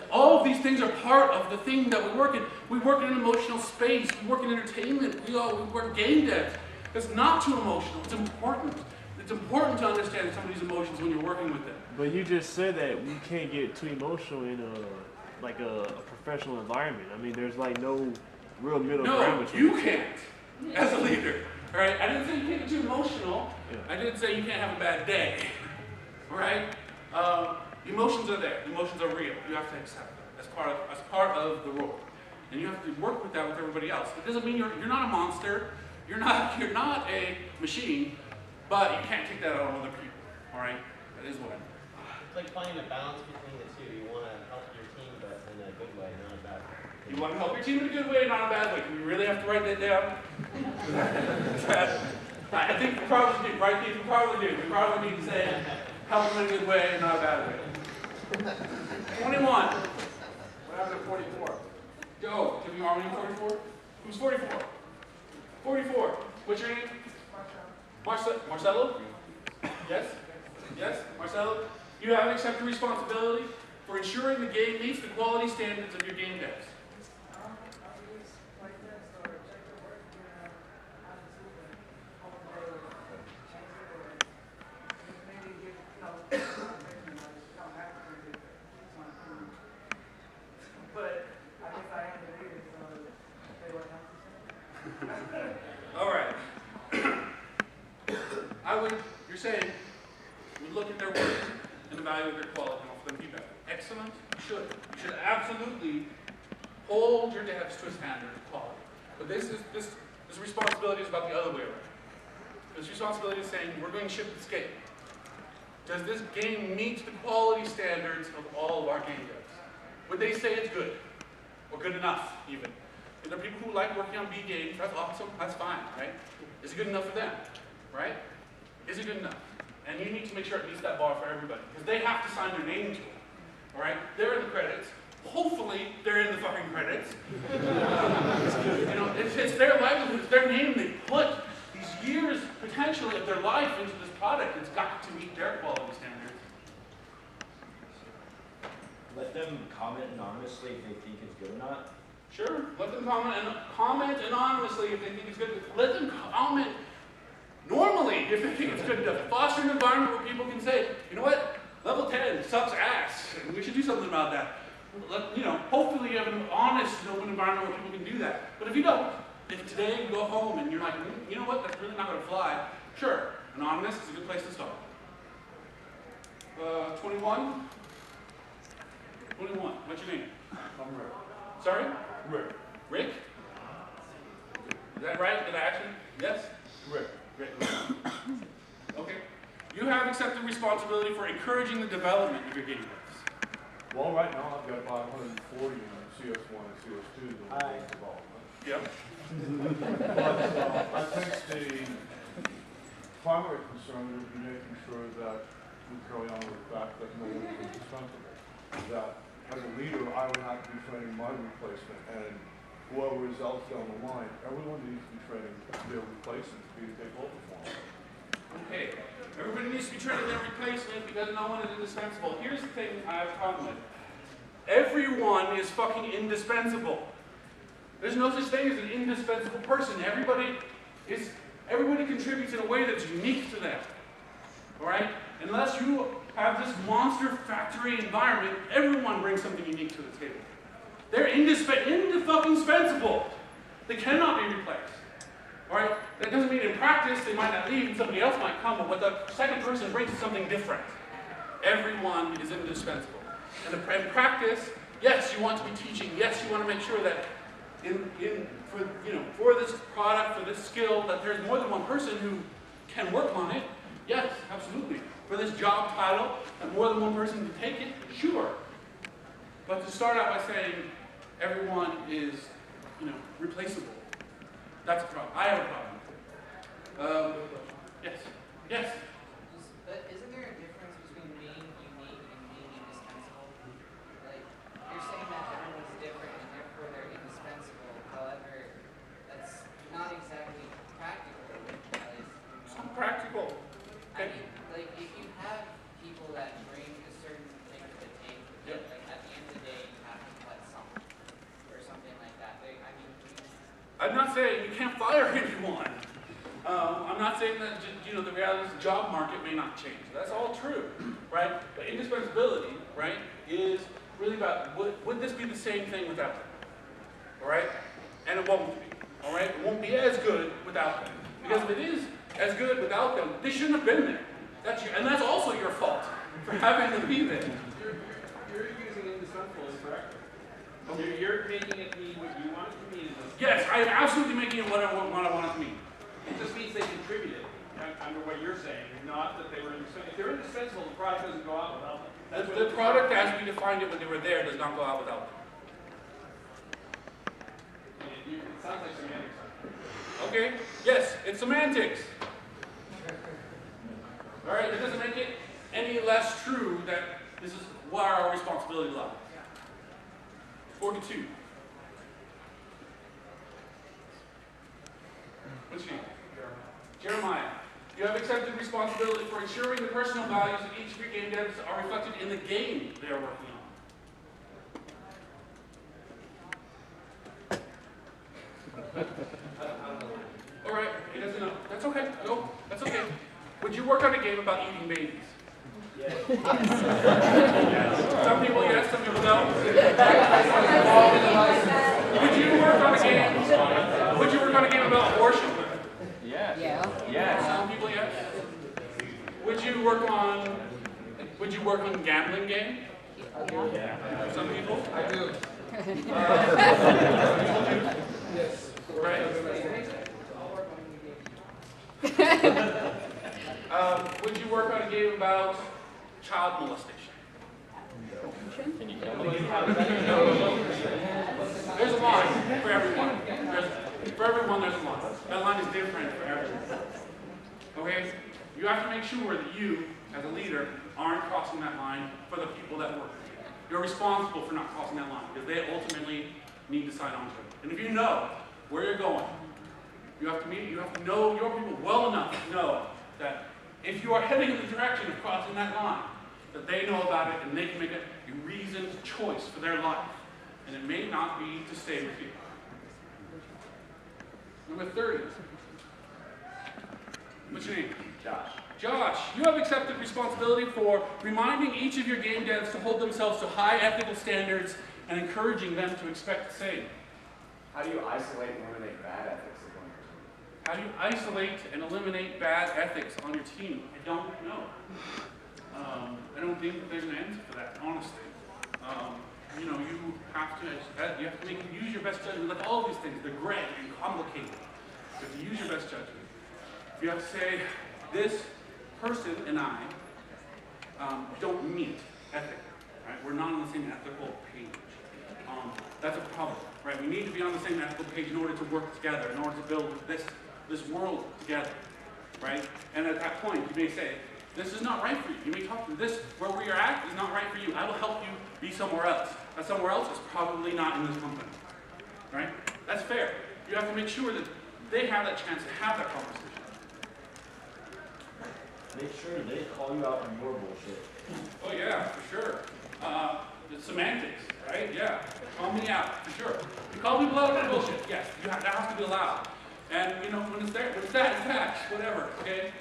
S2: All of these things are part of the thing that we work in. We work in an emotional space. We work in entertainment. We work game devs. It's not too emotional. It's important. It's important to understand somebody's emotions when you're working with them.
S17: But you just said that we can't get too emotional in a professional environment. I mean, there's like no real middle ground between.
S2: No, you can't as a leader. All right? I didn't say you can't get too emotional. Yeah. I didn't say you can't have a bad day. All right? Emotions are there. Emotions are real. You have to accept them as part of the role, and you have to work with that with everybody else. It doesn't mean you're not a monster. You're not a machine, but you can't take that out on other people. All right? That is what I mean.
S4: It's like finding a balance between the two. You want to help your team, but in a good way, not a bad way.
S2: You want to help your team in a good way, not a bad way. Do we really have to write that down? I think we probably do, right, Keith? We probably do. We probably need to say, help them in a good way, not a bad way. 21. What happened at 44? Go. Give me harmony 44. Who's 44? 44. What's your name? Marcelo? Yes? Yes? Marcelo? You have accepted responsibility for ensuring the game meets the quality standards of your game devs. Alright. You're saying, we look at their work and evaluate their quality and offer them feedback. Excellent. You should. You should absolutely hold your devs to a standard of quality. But this responsibility is about the other way around. This responsibility is saying, we're going to ship this game. Does this game meet the quality standards of all of our game devs? Would they say it's good? Or good enough, even? If there are people who like working on B games, that's awesome, that's fine, right? Is it good enough for them, right? Is it good enough? And you need to make sure it meets that bar for everybody, because they have to sign their name to it, all right? They're in the credits. Hopefully, they're in the fucking credits. You know, it's their livelihood, it's their name. They put these years, potentially, of their life into this product. It's got to meet their quality standards.
S18: Let them comment anonymously if they think it's good or not.
S2: Sure, let them comment anonymously if they think it's good. Let them comment normally if they think it's good enough. Foster an environment where people can say, you know what, level 10 sucks ass, and we should do something about that. Hopefully you have an honest, open environment where people can do that. But if you don't, if today you go home and you're like, you know what, that's really not going to fly, sure, anonymous is a good place to start. 21? 21, what's your name?
S6: I'm Rick.
S2: Sorry?
S6: Rick.
S2: Rick? Is that right? Did I actually? Yes?
S6: Rick.
S2: Rick. Okay. You have accepted responsibility for encouraging the development of your game devs.
S6: Well, right now I've got about 140 in CS1 and CS2 doing development.
S2: Yep.
S6: But I think the primary concern would be making sure that we carry on with the fact that no one is indispensable. That as a leader, I would have to be training my replacement, and whoever is else down the line, everyone needs to be training their replacement to be the take over for them.
S2: Okay. Everybody needs to be training their replacement because no one is indispensable. Here's the thing I have a problem with. Everyone is fucking indispensable. There's no such thing as an indispensable person. Everybody contributes in a way that's unique to them. Alright? Unless you have this monster factory environment, everyone brings something unique to the table. They're indispensable. They cannot be replaced. Alright? That doesn't mean in practice they might not leave and somebody else might come, but what the second person brings is something different. Everyone is indispensable. And in practice, yes, you want to be teaching. Yes, you want to make sure that for this product, for this skill, that there's more than one person who can work on it. Yes, absolutely. For this job title, that more than one person can take it, sure. But to start out by saying everyone is, replaceable, that's a problem. I have a problem. Yes. Yes.
S19: But isn't there a difference between being unique and being indispensable? Like, you're saying that everyone's different and therefore they're indispensable. However, that's not exactly practical.
S2: It's not practical.
S19: I mean, like, if you have people that bring a certain thing to the table, like, at the end of the day, you have to cut something or something like that. Like, I mean,
S2: I'm not saying you can't fire anyone. I'm not saying that, the reality is the job market may not change. That's all true, right? But indispensability, right, is really about, would this be the same thing without them? All right? And it won't be, all right? It won't be as good without them. Because if it is as good without them, they shouldn't have been there. And that's also your fault for having them be there.
S4: You're using indispensable incorrectly. You're making it mean what you want it to mean.
S2: Yes, I am absolutely making it what I want it to mean.
S4: It just means they contributed under what you're saying, not that they were indispensable. If they're indispensable, the product doesn't go out without them.
S2: The product as we defined it when they were there does not go out without them.
S4: It sounds like semantics.
S2: Okay, yes, it's semantics. All right, it doesn't make it any less true that this is where our responsibility lies. 42. What's your name? Jeremiah. You have accepted responsibility for ensuring the personal values of each of your game devs are reflected in the game they are working on. All right, he doesn't know. That's okay. No, that's okay. Would you work on a game about eating babies?
S4: Yes.
S2: Some people yes, some people no. Would you work on a game? Would you work on a game about abortion?
S9: Yes.
S15: Yeah.
S9: Yes.
S2: Some people yes. Would you work on a gambling game?
S9: Yeah.
S2: Some people?
S7: I do. Yes.
S2: Right. Would you work on a game about child molestation?
S9: Can you tell me?
S2: There's a line for everyone. For everyone, there's a line. That line is different for everyone. Okay? You have to make sure that you, as a leader, aren't crossing that line for the people that work with you. You're responsible for not crossing that line because they ultimately need to sign on to it. And if you know where you're going, you have to know your people well enough to know that if you are heading in the direction of crossing that line, that they know about it and they can make a reasoned choice for their life. And it may not be to stay with you. Number 30. What's your name?
S18: Josh.
S2: Josh, you have accepted responsibility for reminding each of your game devs to hold themselves to high ethical standards and encouraging them to expect the same.
S16: How do you isolate and eliminate bad ethics?
S2: How do you isolate and eliminate bad ethics on your team? I don't know. I don't think that there's an answer for that, honestly. You have to use your best judgment. Like all of these things, they're gray and complicated. You have to use your best judgment. You have to say, this person and I don't meet ethically. Right? We're not on the same ethical page. That's a problem, right? We need to be on the same ethical page in order to work together, in order to build this world together, right? And at that point, you may say, this is not right for you. You may talk to this, where you're at is not right for you. I will help you be somewhere else. That somewhere else is probably not in this company, right? That's fair. You have to make sure that they have that chance to have that conversation.
S18: Make sure they call you out on your bullshit.
S2: Oh yeah, for sure. It's semantics, right? Yeah. Call me out, for sure. You call people out on bullshit, yes. That has to be allowed. And when it's there, when it's that, it's that, whatever, okay?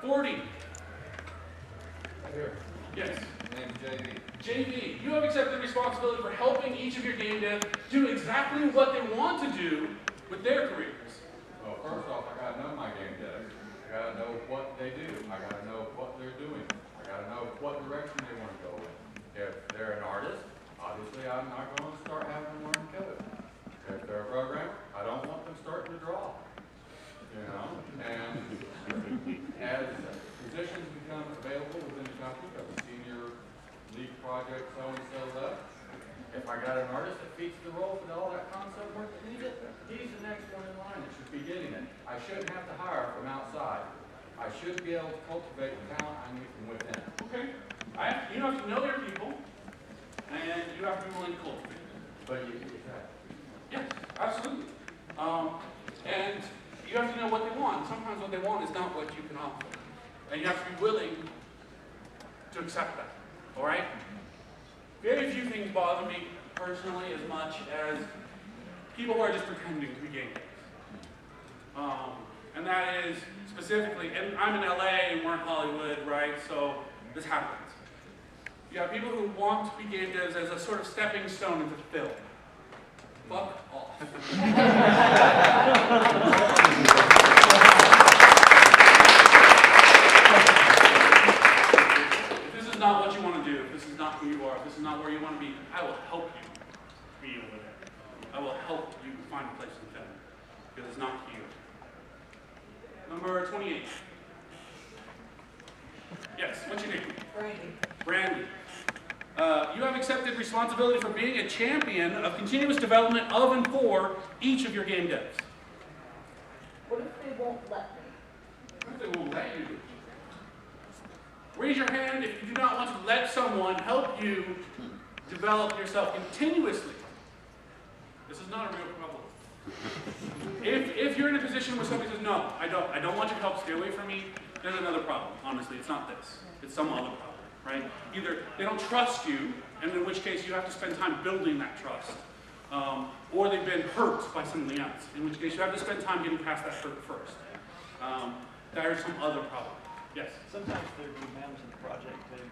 S2: 40.
S7: Here.
S2: Yes.
S7: Name's JV.
S2: JV, you have accepted responsibility for helping each of your game devs do exactly what they want to do with their careers.
S20: Well, first off, I gotta know my game devs. I gotta know what they do. I gotta know what they're doing. I gotta know what direction they want to go in. If they're an artist, obviously I'm not going to start having them learn code. If they're a programmer, I don't want them starting to draw. You know? And as positions become available within the company, of a senior lead project, so-and-so left, if I got an artist that fits the role for all that concept work that needs it, he's the next one in line that should be getting it. I shouldn't have to hire from outside. I should be able to cultivate the talent I need from within.
S2: Okay. You have to know their people, and you have to be willing to cultivate them.
S20: But you can get that.
S2: Yes, absolutely. And you have to know what they want. Sometimes what they want is not what you can offer. And you have to be willing to accept that. All right? Very few things bother me personally as much as people who are just pretending to be game devs. And that is specifically, and I'm in LA and we're in Hollywood, right? So this happens. You have people who want to be game devs as a sort of stepping stone into film. Fuck off. If this is not what you want to do, if this is not who you are, if this is not where you want to be, I will help you be over there. I will help you find a place in film, because it's not here. Number 28. Yes, what's your name? Brandy. You have accepted responsibility for being a champion of continuous development of and for each of your game devs.
S5: What if they won't let me?
S2: What if they won't let you? Raise your hand if you do not want to let someone help you develop yourself continuously. This is not a real problem. If you're in a position where somebody says, no, I don't want your help, stay away from me, there's another problem. Honestly, it's not this. It's some other problem, right? Either they don't trust you, and in which case you have to spend time building that trust. Or they've been hurt by something else, in which case you have to spend time getting past that hurt first. There's some other problem. Yes?
S3: Sometimes there be members in the project too.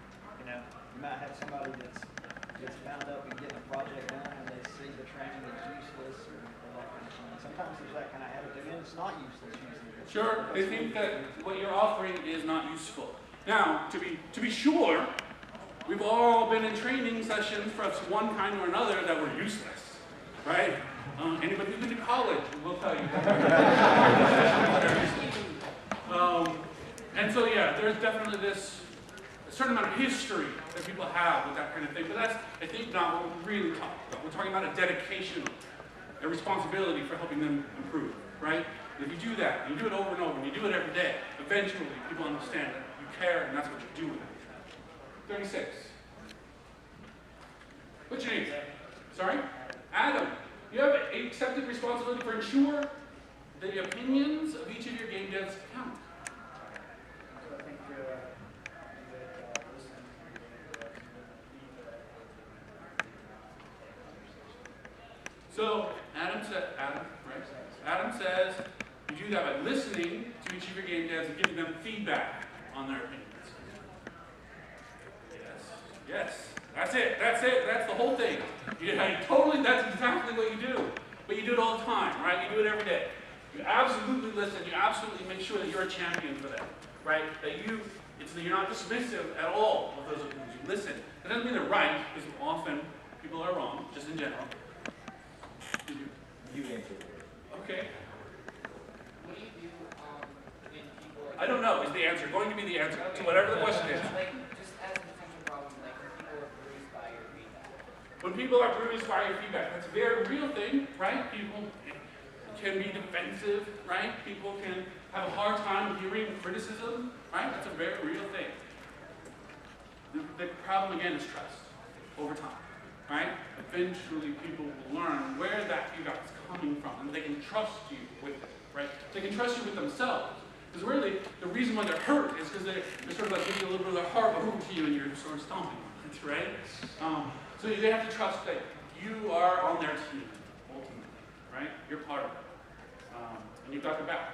S3: You know, you might have somebody that's bound up in getting a project done and they see the training as useless or that kind of thing. Sometimes there's that kind of attitude, and it's not useless usually.
S2: Sure, they think that what you're offering is not useful. Now, to be sure, we've all been in training sessions for one kind or another that were useless, right? Anybody who's been to college will tell you that. And so, yeah, there's definitely this certain amount of history that people have with that kind of thing, but that's, I think, not what we're really talking about. We're talking about a dedication, a responsibility for helping them improve, right? And if you do that, and you do it over and over, and you do it every day, eventually people understand that you care, and that's what you're doing. 36. What's your name? Sorry? Adam. You have accepted responsibility for ensure the opinions of each of your game devs count. So Adam says you do that by listening to each of your game devs and giving them feedback on their opinions. Yes, that's it, that's the whole thing. That's exactly what you do. But you do it all the time, right? You do it every day. You absolutely listen, you absolutely make sure that you're a champion for them, right? That you're not dismissive at all of those opinions. You listen. That doesn't mean they're right, because often people are wrong, just in general.
S18: You answer it.
S2: Okay.
S19: What do you do when people are...
S2: I don't know is the answer. Going to be the answer to whatever the question is.
S19: Like, just as a potential problem, like when people are bruised by your feedback.
S2: When people are bruised by your feedback, that's a very real thing, right? People can be defensive, right? People can have a hard time hearing criticism, right? That's a very real thing. The problem, again, is trust over time. Right? Eventually people will learn where that feedback is coming from, and they can trust you with it, right? They can trust you with themselves. Because really, the reason why they're hurt is because they're sort of like giving a little bit of their heart over to you and you're sort of stomping on it, right? So they have to trust that you are on their team, ultimately, right? You're part of it. And you've got their back.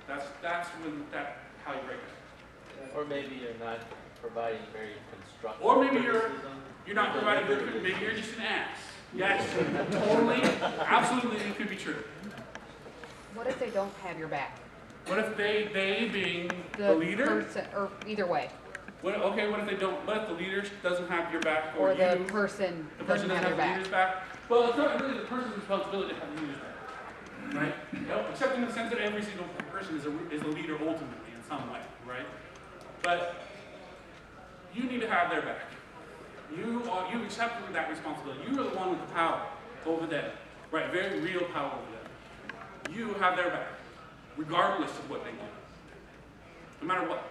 S2: That's how you break it.
S10: Or maybe you're not providing very constructive
S2: Or maybe
S10: criticism.
S2: you're not providing good food. Maybe you're just an ass. Yes, totally, absolutely, it could be true.
S15: What if they don't have your back?
S2: What if they being the leader?
S15: Person, or either way.
S2: What if they don't? What if the leader doesn't have your back,
S15: Or
S2: you,
S15: the person
S2: doesn't have
S15: your
S2: the leader's back? Well, it's not really the person's responsibility to have the leader's back, right? Except in the sense that every single person is a leader ultimately in some way, right? But you need to have their back. You've accepted that responsibility. You are the one with the power over them, right? Very real power over them. You have their back, regardless of what they do, no matter what.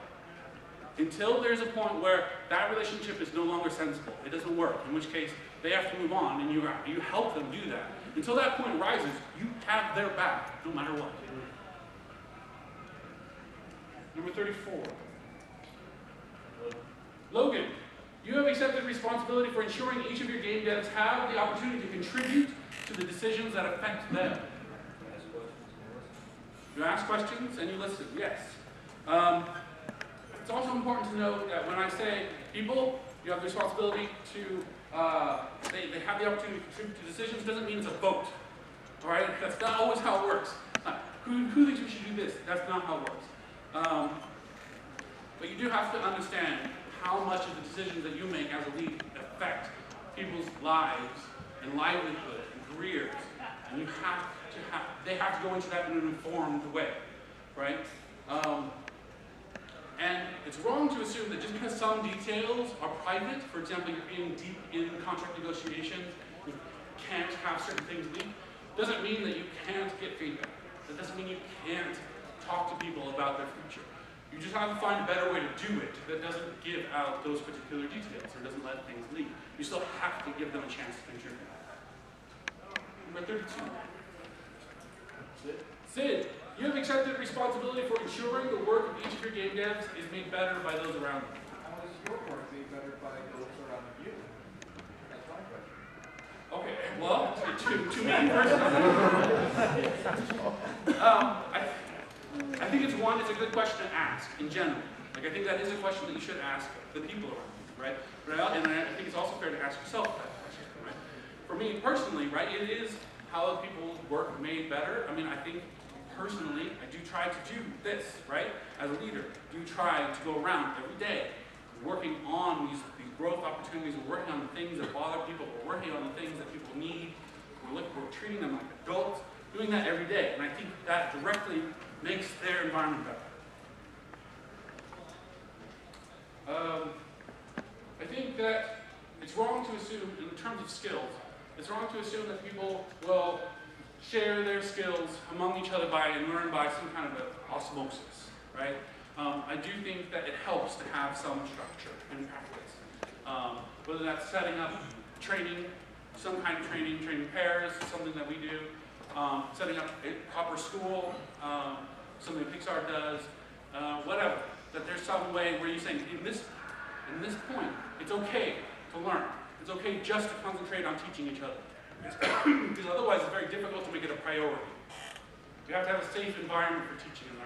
S2: Until there's a point where that relationship is no longer sensible, it doesn't work, in which case they have to move on and you help them do that. Until that point arises, you have their back, no matter what. Number 34. Logan, you have accepted responsibility for ensuring each of your game devs have the opportunity to contribute to the decisions that affect them. You ask questions and you listen, yes. It's also important to note that when I say people, you have the responsibility to, they have the opportunity to contribute to decisions, doesn't mean it's a vote. All right? That's not always how it works. Who thinks we should do this? That's not how it works. But you do have to understand how much of the decisions that you make as a lead affect people's lives and livelihood and careers. And you have to they have to go into that in an informed way, right? And it's wrong to assume that just because some details are private, for example, you're being deep in contract negotiations, you can't have certain things leaked, doesn't mean that you can't get feedback. That doesn't mean you can't talk to people about their future. You just have to find a better way to do it that doesn't give out those particular details or doesn't let things leak. You still have to give them a chance to contribute. Number 32. Sid, you have accepted responsibility for ensuring the work of each of your game devs is made better by those around them.
S13: How is your work made better by those around you? That's my question.
S2: Okay, well, to me personally, I think it's a good question to ask in general. Like, I think that is a question that you should ask the people around you, right? And I think it's also fair to ask yourself that question, right? For me personally, right, it is how people's work made better. I mean, I think personally, I do try to do this, right? As a leader, do try to go around every day working on these growth opportunities. We're working on the things that bother people. We're working on the things that people need. We're treating them like adults, doing that every day. And I think that directly makes their environment better. I think that it's wrong to assume, in terms of skills, it's wrong to assume that people will share their skills among each other and learn by some kind of osmosis, right? I do think that it helps to have some structure and pathways. Whether that's setting up training, some kind of training pairs, something that we do, setting up a proper school, something Pixar does, whatever. That there's some way where you're saying, in this point, it's okay to learn. It's okay just to concentrate on teaching each other. Because otherwise it's very difficult to make it a priority. You have to have a safe environment for teaching and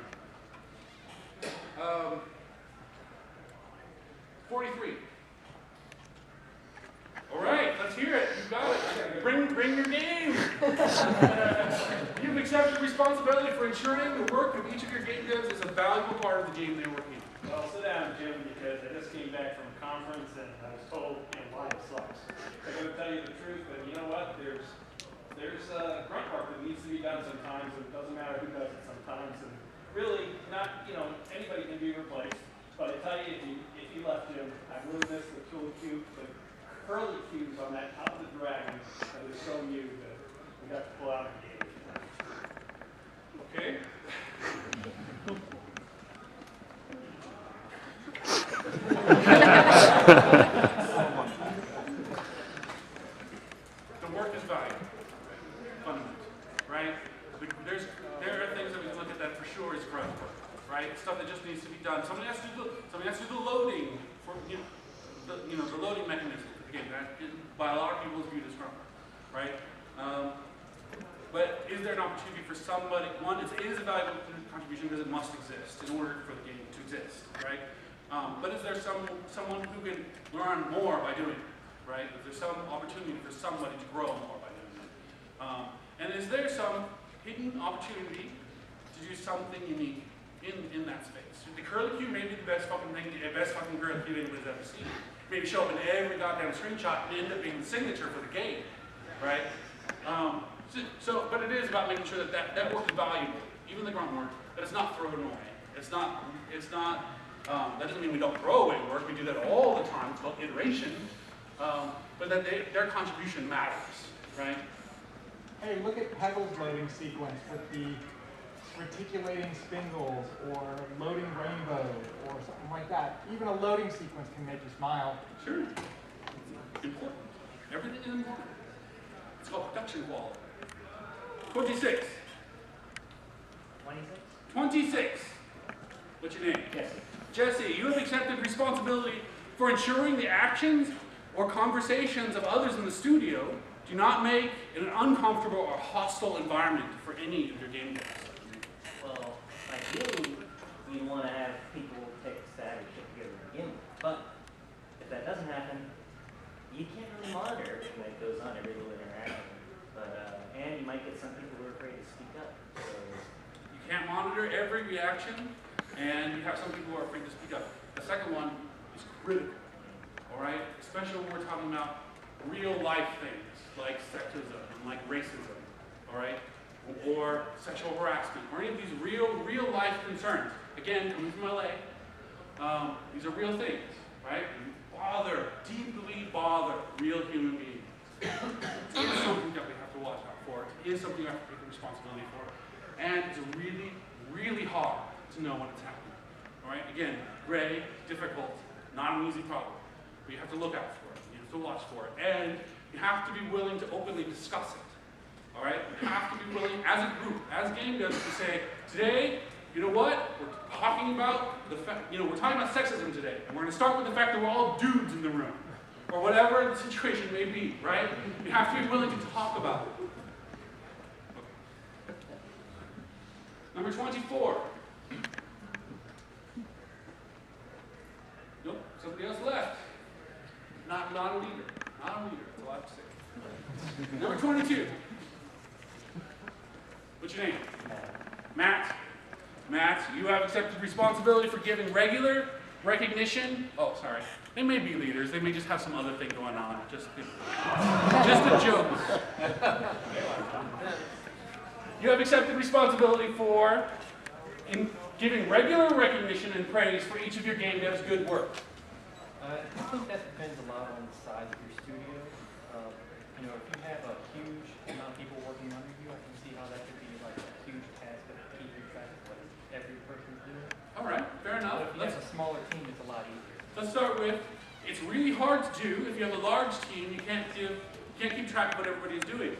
S2: learning. 43. All right, let's hear it. You've got it. Bring your game. You've accepted responsibility for ensuring the work of each of your game devs is a valuable part of the game they're working on.
S4: Well, sit down, Jim, because I just came back from a conference and I was told, why it sucks. I'm going to tell you the truth, but you know what? There's grunt work that needs to be done sometimes, and it doesn't matter who does it sometimes. And really, not anybody can be replaced. But I tell you, if you left Jim, I really miss the curly cues on that top of the dragon that was so new that we got to pull out a game.
S2: Okay. The work is valuable, fundamentally, right? There are things that we look at that for sure is grunt work, right? Stuff that just needs to be done. Somebody has to do the loading for the loading mechanism. Again, that by a lot of people is viewed as grunt work, right? But is there an opportunity for somebody? One, it is a valuable contribution because it must exist in order for the game to exist, right? But is there someone who can learn more by doing it, right? Is there some opportunity for somebody to grow more by doing it? And is there some hidden opportunity to do something unique in that space. The curlicue may be the best fucking thing, the best fucking curlicue anybody's ever seen. Maybe show up in every goddamn screenshot and end up being the signature for the game, right? But it is about making sure that work is valuable, even the grunt work, that it's not thrown away. That doesn't mean we don't throw away work, we do that all the time, it's called iteration, but that their contribution matters, right?
S13: Hey, look at Hegel's loading sequence with the reticulating spindles or loading rainbow or something like that. Even a loading sequence can make you smile.
S2: Sure. Important. Everything is important. It's called production quality. 26. 26. What's your name?
S3: Jesse.
S2: Jesse, you have accepted responsibility for ensuring the actions or conversations of others in the studio do not make it an uncomfortable or hostile environment for any of your game devs.
S3: Well, ideally, you want to have people take a stab and shit together to begin with. But if that doesn't happen, you can't really monitor everything that goes on, every little interaction. But and you might get some people who are afraid to speak up. So
S2: you can't monitor every reaction, and you have some people who are afraid to speak up. The second one is critical. All right, especially when we're talking about real life things like sexism and like racism. All right. Or sexual harassment, or any of these real life concerns. Again, coming from LA, these are real things, right? Deeply bother real human beings. It is something that we have to watch out for. It is something we have to take responsibility for. And it's really, really hard to know when it's happening. All right? Again, gray, difficult, not an easy problem. But you have to look out for it. You have to watch for it. And you have to be willing to openly discuss it. All right? You have to be willing, as a group, as game devs, to say, today, you know what? We're talking about the fact, we're talking about sexism today, and we're going to start with the fact that we're all dudes in the room, or whatever the situation may be, right? You have to be willing to talk about it. Okay. Number 24. Nope, somebody else left. Not a leader. Not a leader. That's all I have to say. Number 22. What's your name? Matt. Matt, you have accepted responsibility for giving regular recognition. Oh, sorry. They may be leaders. They may just have some other thing going on. Just a joke. You have accepted responsibility for giving regular recognition and praise for each of your game devs' good work.
S21: I think that depends a lot on the size of your studio. If you have a huge amount of people working under you, I can see how that could be like a huge task of keeping track of what every person's doing.
S2: All right, fair enough.
S21: But if you have a smaller team, it's a lot easier.
S2: Let's start with, it's really hard to do. If you have a large team, you can't keep track of what everybody's doing.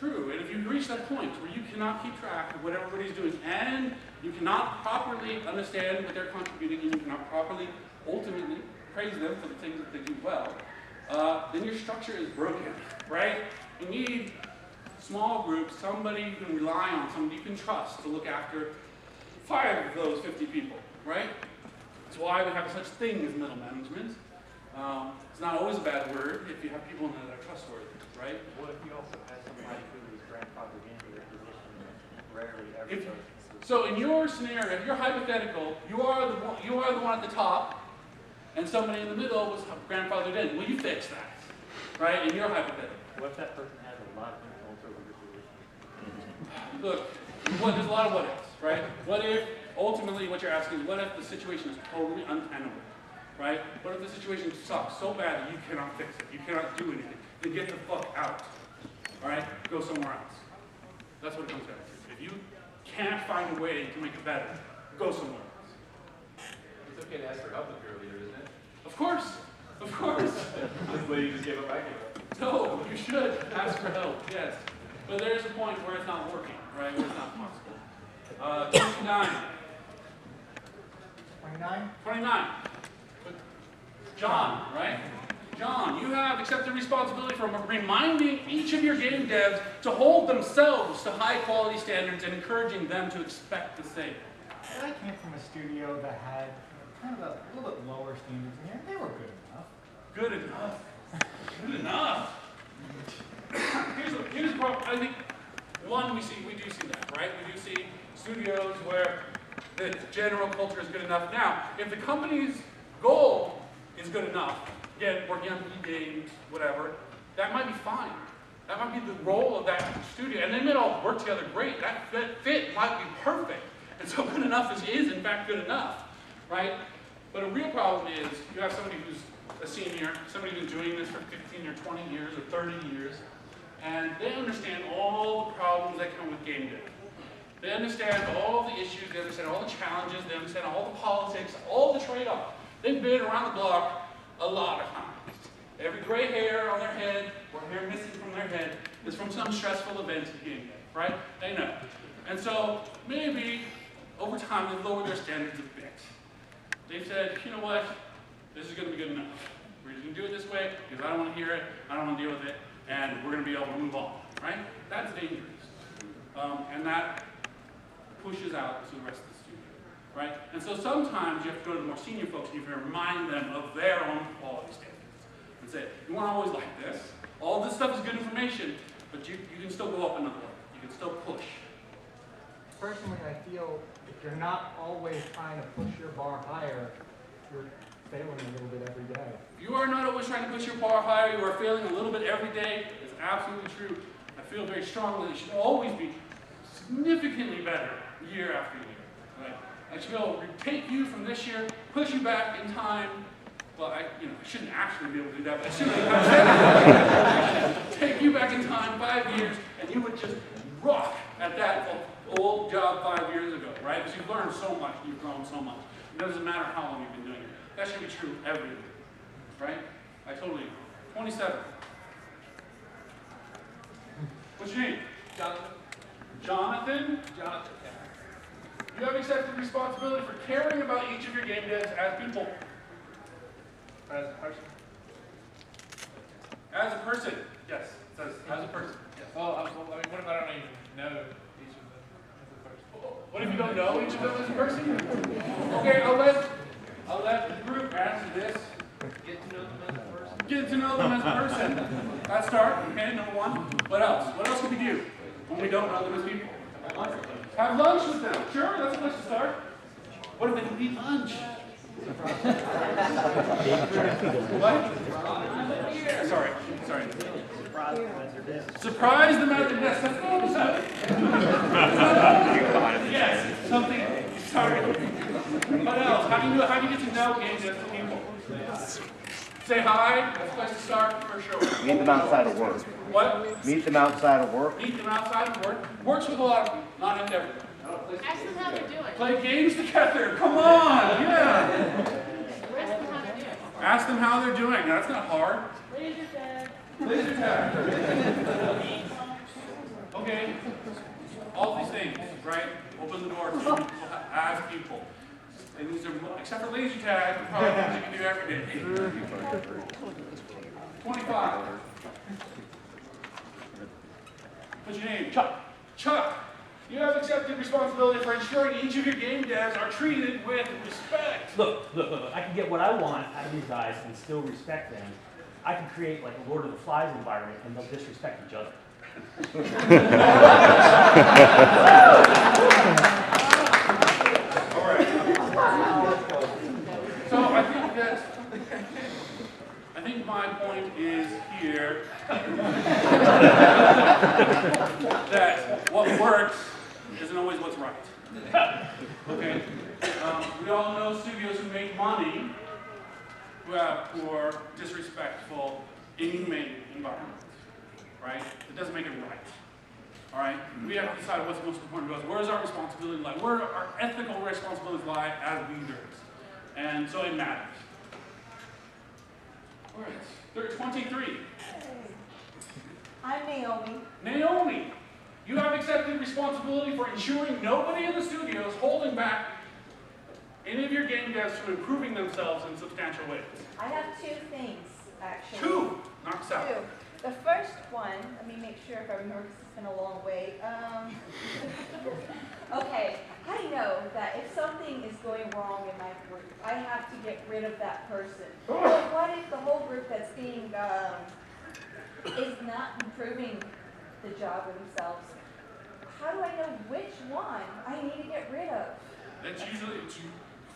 S2: True, and if you reach that point where you cannot keep track of what everybody's doing, and you cannot properly understand what they're contributing, and you cannot properly, ultimately, praise them for the things that they do well, then your structure is broken, right? You need small groups, somebody you can rely on, somebody you can trust to look after 5 of those 50 people, right? That's why we have such thing as middle management. It's not always a bad word if you have people in there that are trustworthy, right?
S21: What if you also have somebody who is grandfathered into their position and rarely ever goes?
S2: So in your scenario, if you're hypothetical, you are the one at the top, and somebody in the middle was grandfathered in. Will you fix that? Right? In your hypothetical.
S21: What if that person has a lot of influence over your position?
S2: Look, there's a lot of what ifs, right? What if, ultimately what you're asking is, what if the situation is totally untenable, right? What if the situation sucks so bad that you cannot fix it, you cannot do anything? Then get the fuck out, all right? Go somewhere else. That's what it comes down to. If you can't find a way to make it better, go somewhere else.
S8: It's okay to ask for help if you're a leader, isn't it?
S2: Of course, of course.
S8: This lady just gave up, I gave up.
S2: No, you should ask for help, yes. But there's a point where it's not working, right? Where it's not possible. 29.
S13: 29?
S2: 29. John, right? John, you have accepted responsibility for reminding each of your game devs to hold themselves to high quality standards and encouraging them to expect the same.
S13: I came from a studio that had kind of a little bit lower standards in here. They were good enough.
S2: Good enough. Good enough. Here's the problem. I think, one, we do see that, right? We do see studios where the general culture is good enough. Now, if the company's goal is good enough, again, working on games, whatever, that might be fine. That might be the role of that studio. And they might all work together great. That fit might be perfect. And so good enough is in fact good enough, right? But a real problem is you have somebody who's a senior, somebody who's doing this for 15 or 20 years or 30 years, and they understand all the problems that come with game dev. They understand all the issues, they understand all the challenges, they understand all the politics, all the trade-offs. They've been around the block a lot of times. Every gray hair on their head, or hair missing from their head, is from some stressful event in game dev, right? They know. And so maybe over time they've lowered their standards a bit. They've said, you know what, this is going to be good enough. We're just going to do it this way because I don't want to hear it, I don't want to deal with it, and we're going to be able to move on, right? That's dangerous. And that pushes out to the rest of the studio, right? And so sometimes you have to go to the more senior folks and you have to remind them of their own quality standards. And say, you weren't always like this. All this stuff is good information, but you can still go up another level. You can still push.
S13: Personally, I feel if you're not always trying to push your bar higher, you're failing a little bit every day.
S2: You are not always trying to push your bar higher. You are failing a little bit every day. It's absolutely true. I feel very strongly that it should always be significantly better year after year. Right? I should be able to take you from this year, push you back in time. Well, I shouldn't actually be able to do that, but I should take you back in time 5 years, and you would just rock at that old job 5 years ago, right? Because you've learned so much, you've grown so much. It doesn't matter how long you've been doing it. That should be true every year, right? I totally agree. 27. What's your name?
S21: Jonathan.
S2: Jonathan?
S21: Jonathan.
S2: You have accepted responsibility for caring about each of your game devs as people.
S21: As a person.
S2: As a person, yes. It says as a person. Yes.
S21: Well, what if I don't even know each of them as a person?
S2: What if you don't know each of them as a person? Okay, I'll let the group answer this.
S21: Get to know them as a person.
S2: Get to know them as a person. That's start. Okay, number one. What else? What else can we do when we don't know them as people? Have lunch with them. Sure, that's a place to start. What if they can eat lunch? What? Sorry. Surprise them at their desk. That's almost it. Yes, something. Sorry. What else? How do you get to know game dev people? Say hi. That's a place to start for sure.
S11: Meet them outside of work.
S2: What?
S11: Meet them outside of work.
S2: Meet them outside of work. Works with a lot of people, not in everyone.
S5: Ask them how they're doing.
S2: Play games together. Come on. Yeah.
S5: Ask them how they're doing.
S2: Ask them how they're doing. That's not hard.
S5: Laser tag.
S2: Laser tag. Okay. All these things, right? Open the door to people, ask people. And these are, except for laser tag, probably things you can do every day. 25. What's your name? Chuck. Chuck. You have accepted responsibility for ensuring each of your game devs are treated with respect.
S22: Look, I can get what I want out of these guys and still respect them. I can create like a Lord of the Flies environment and they'll disrespect each other.
S2: All right. So I think my point is here that what works isn't always what's right. Okay? We all know studios who make money who have poor, disrespectful, inhumane environments. Right? It doesn't make it right. All right? We have to decide what's most important to us. Where does our responsibility lie? Where do our ethical responsibilities lie as leaders? And so it matters. All right. 23.
S23: I'm Naomi.
S2: Naomi, you have accepted responsibility for ensuring nobody in the studio is holding back any of your game devs from improving themselves in substantial ways.
S23: I have two things, actually.
S2: Two! Knocks out.
S23: Two. The first one, let me make sure if I remember, because it's been a long way. Okay, I know that if something is going wrong in my group, I have to get rid of that person. But what if the whole group that's being, is not improving the job themselves? how do I know which one I need to get rid of?
S2: That's usually,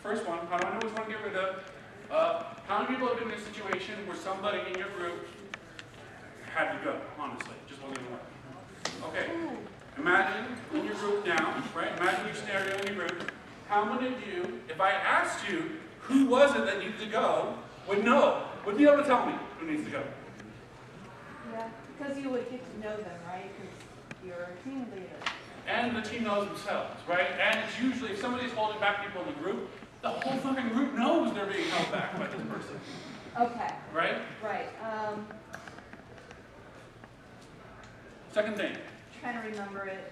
S2: first one, how do I know which one to get rid of? How many people have been in a situation where somebody in your group had to go, honestly, just wasn't going to work? Okay, imagine in your group now, right? Imagine your scenario in your group. How many of you, if I asked you who was it that needed to go, would know, would be able to tell me who needs to go?
S23: Yeah, because you would get to know them, right? Because you're a team leader.
S2: And the team knows themselves, right? And it's usually, if somebody's holding back people in the group, the whole fucking group knows they're being held back by this person.
S23: Okay.
S2: Right?
S23: Right.
S2: Second thing.
S23: Trying to remember it.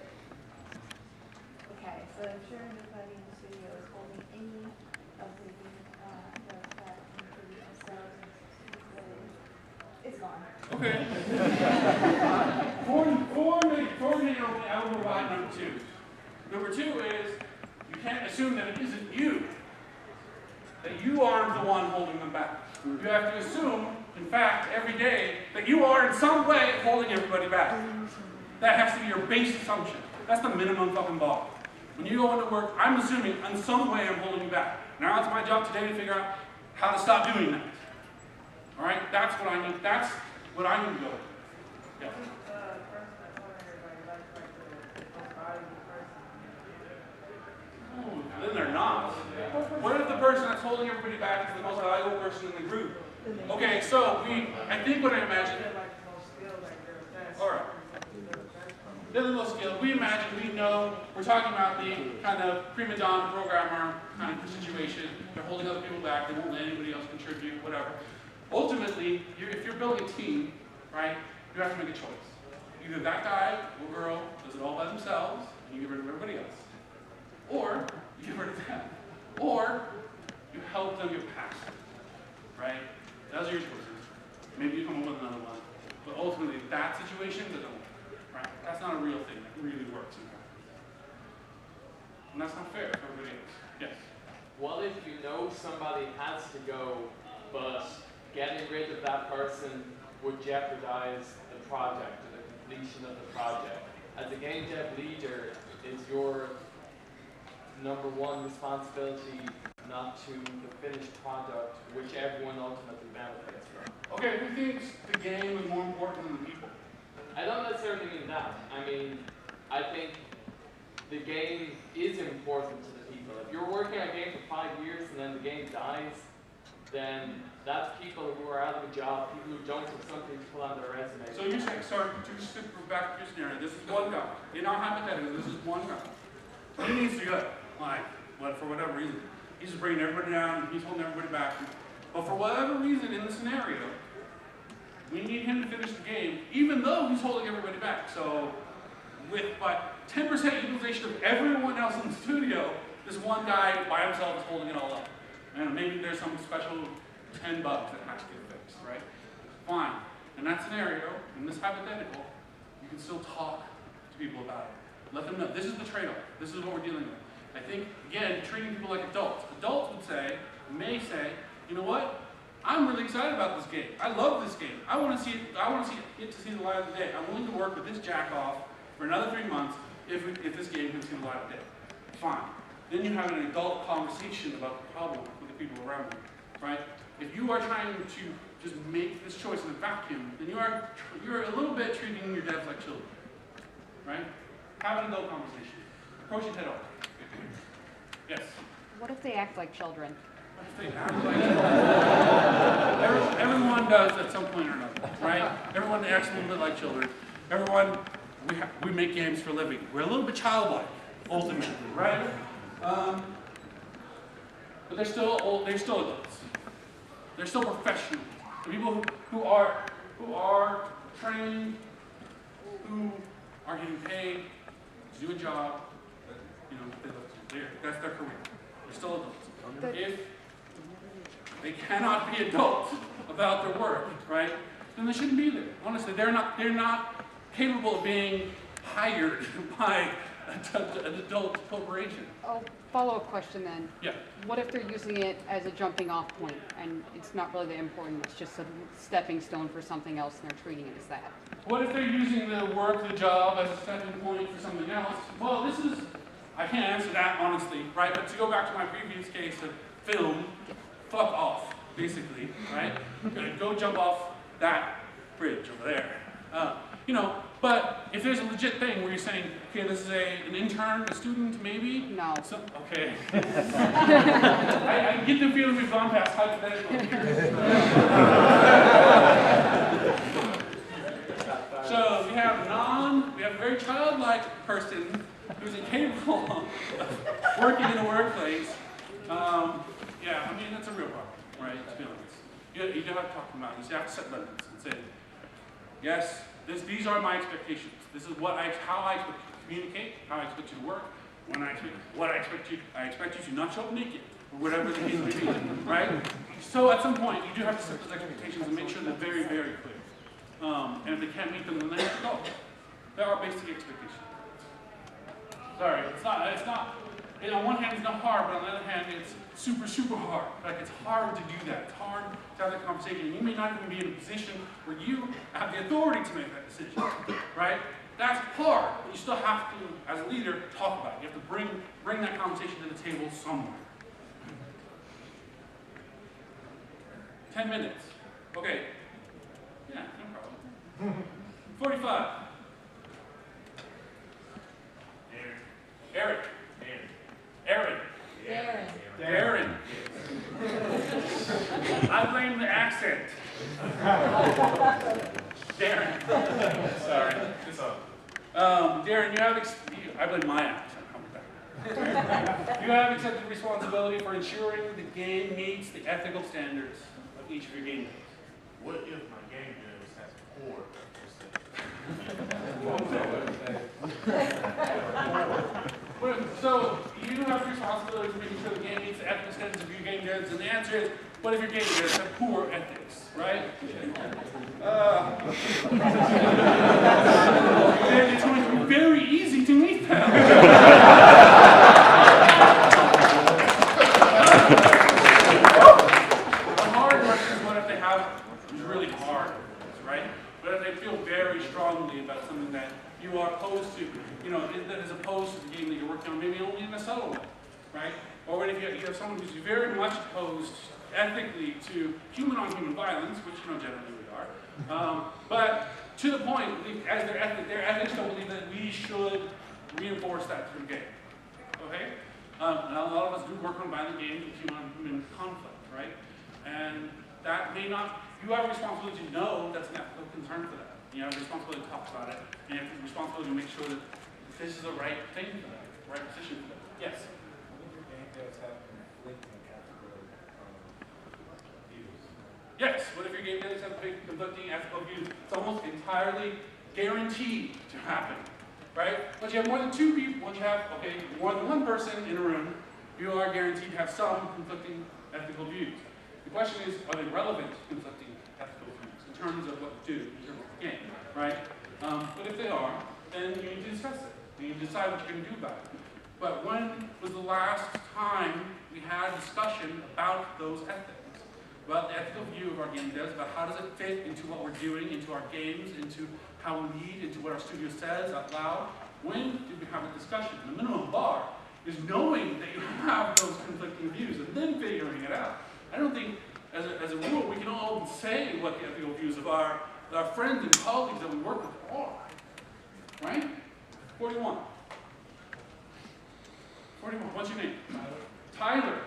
S23: Okay, so I'm sure nobody in the studio is holding any of the that contribute themselves. It's gone.
S2: Okay. Coordinate on provide number two. Number two is you can't assume that it isn't you. That you aren't the one holding them back. You have to assume, in fact, every day, that you are in some way holding everybody back. That has to be your base assumption. That's the minimum fucking bar. When you go into work, I'm assuming in some way I'm holding you back. Now it's my job today to figure out how to stop doing that. All right? That's what I need. That's what I need to go with. Yeah. Ooh, then they're not. What if the person that's holding everybody back is the most valuable person in the group? Okay, so I think what I imagine. All right. They're the most skilled. We imagine, we know, we're talking about the kind of prima donna programmer kind of situation. They're holding other people back. They won't let anybody else contribute, whatever. Ultimately, if you're building a team, right, you have to make a choice. Either that guy or girl does it all by themselves, and you get rid of everybody else. Or you get rid of them. Or you help them get past it, right? Those are your choices. Maybe you come up with another one. But ultimately, that situation doesn't work. Right? That's not a real thing that really works in practice. And that's not fair for everybody else. Yes?
S1: What if you know somebody has to go, but getting rid of that person would jeopardize the project or the completion of the project? As a game dev leader, is your number one responsibility not to the finished product, which everyone ultimately benefits from?
S2: Okay, who thinks the game is more important than the people?
S1: I don't necessarily mean that. I mean, I think the game is important to the people. If you're working on a game for 5 years and then the game dies, then that's people who are out of a job, people who don't have something to put on their resume.
S2: So you're saying, sorry, just to go back to your scenario, this is one guy. You're not hypothetical, this is one guy. He needs to go, like, for whatever reason. He's just bringing everybody down, he's holding everybody back. But for whatever reason in the scenario, we need him to finish the game, even though he's holding everybody back. So, with 10% utilization of everyone else in the studio, this one guy by himself is holding it all up. And maybe there's some special 10 bugs that has to get fixed, right? Fine. In that scenario, in this hypothetical, you can still talk to people about it. Let them know, this is the trade-off. This is what we're dealing with. I think, again, treating people like adults. Adults would say, may say, you know what? I'm really excited about this game. I love this game. I want to see the light of the day. I'm willing to work with this jack-off for another 3 months if this game can see the light of day. Fine. Then you have an adult conversation about the problem with the people around you, right? If you are trying to just make this choice in a vacuum, then you're a little bit treating your devs like children, right? Have an adult conversation. Approach it head on. Yes?
S15: What if they act like children?
S2: Everyone does at some point or another, right? Everyone acts a little bit like children. Everyone, we make games for a living. We're a little bit childlike, ultimately, right? But they're still adults. They're still professionals. The people who are trained, who are getting paid to do a job that they love to do. That's their career. They're still adults. If they cannot be adults about their work, right? Then they shouldn't be there. Honestly, they're not capable of being hired by an adult corporation.
S15: Oh, follow-up question then.
S2: Yeah.
S15: What if they're using it as a jumping off point and it's not really that important, it's just a stepping stone for something else and they're treating it as that?
S2: What if they're using the work, the job, as a stepping point for something else? Well, I can't answer that honestly, right? But to go back to my previous case of film, fuck off, basically, right? Go jump off that bridge over there. But if there's a legit thing where you're saying, okay, this is an intern, a student, maybe?
S15: No.
S2: Okay. I get the feeling we've gone past hypothetical here. So we have a very childlike person who's incapable of working in a workplace. Yeah, I mean, that's a real problem, right? To be honest. You do have to talk to them about this. You have to set limits and say, yes, these are my expectations. This is how I expect you to communicate, how I expect you to work, I expect you to not show up naked, or whatever the case may be, right? So at some point, you do have to set those expectations and make sure they're very, very clear. And if they can't meet them, then they have to go. There are basic expectations. Sorry, it's not, on one hand it's not hard, but on the other hand it's super, super hard. Like it's hard to do that. It's hard to have that conversation. And you may not even be in a position where you have the authority to make that decision, right? That's hard, but you still have to, as a leader, talk about it. You have to bring that conversation to the table somewhere. 10 minutes. Okay. Yeah, no problem. 45. Eric. Aaron. Darren. I blame the accent. Darren. Sorry. It's on. Darren, I blame my accent. You have accepted responsibility for ensuring the game meets the ethical standards of each of your game days.
S6: What if my game dev has poor
S2: So you have responsibility for making sure the game meets the ethical standards of your game devs, and the answer is, what if your game devs have poor ethics, right? Then it's going to be very easy to meet them. The hard work is what if they have really hard work, right? But if they feel very strongly about something that you are opposed to, that is opposed to the game that you're working on, maybe only in a subtle way, right? Or what if you have someone who's very much opposed ethically to human-on-human violence, which generally we are, but to the point, as their ethics don't believe that we should reinforce that through the game, okay? And a lot of us do work on violent games with human conflict, right? And that may not, you have a responsibility to know that's an ethical concern for that. You have a responsibility to talk about it, and you have a responsibility to make sure that this is the right thing for them, the right position for them. Yes? Yes, what if your game does have conflicting ethical views? It's almost entirely guaranteed to happen, right? Once you have more than two people, once you have, more than one person in a room, you are guaranteed to have some conflicting ethical views. The question is, are they relevant conflicting ethical views in terms of what to do, in terms of the game, right? But if they are, then you need to discuss it. You need to decide what you're going to do about it. But when was the last time we had a discussion about those ethics? About the ethical view of our game devs, about how does it fit into what we're doing, into our games, into how we lead, into what our studio says out loud? When did we have a discussion? The minimum bar is knowing that you have those conflicting views and then figuring it out. I don't think, as a rule, we can all say what the ethical views of our friends and colleagues that we work with are. Right? 41. 41. What's your name? Tyler.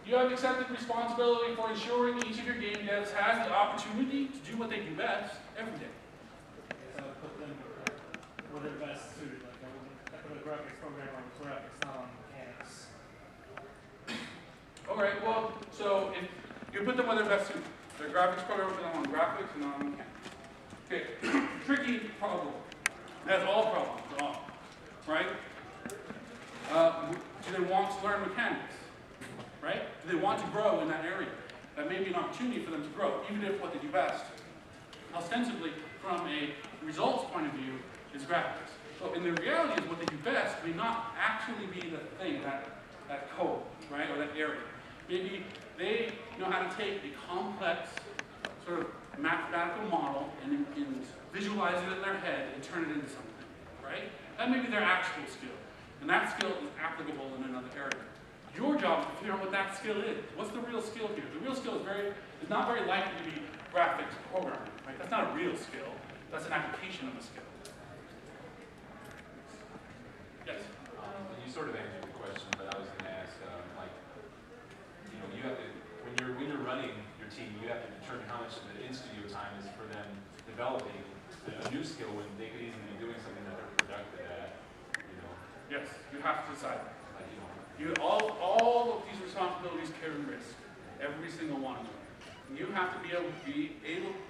S2: You have accepted responsibility for ensuring each of your game devs has the opportunity to do what they do best every day.
S7: Put them where they're best suited. Like I put a graphics program on graphics, not on mechanics.
S2: Alright, well, so if you put them where they're best suited, their graphics program, put them on graphics and not on mechanics. Okay, tricky problem. That's all problems, right? Do they want to learn mechanics? Right? Do they want to grow in that area? That may be an opportunity for them to grow, even if what they do best, ostensibly, from a results point of view, is graphics. So, and the reality is what they do best may not actually be the thing, that code, right, or that area. Maybe they know how to take a complex sort of mathematical model and visualize it in their head and turn it into something, right? That may be their actual skill. And that skill is applicable in another area. Your job is to figure out what that skill is. What's the real skill here? The real skill is not very likely to be graphics programming, right? That's not a real skill. That's an application of a skill. Yes?
S8: You sort of answered the question, but I was going to ask, you have to, when you're running your team, you have to determine how much of the in-studio time is for them developing a new skill when they could easily be doing something that they're productive at,
S2: Yes, you have to decide. All of these responsibilities carry risk, every single one of them. You have to be able to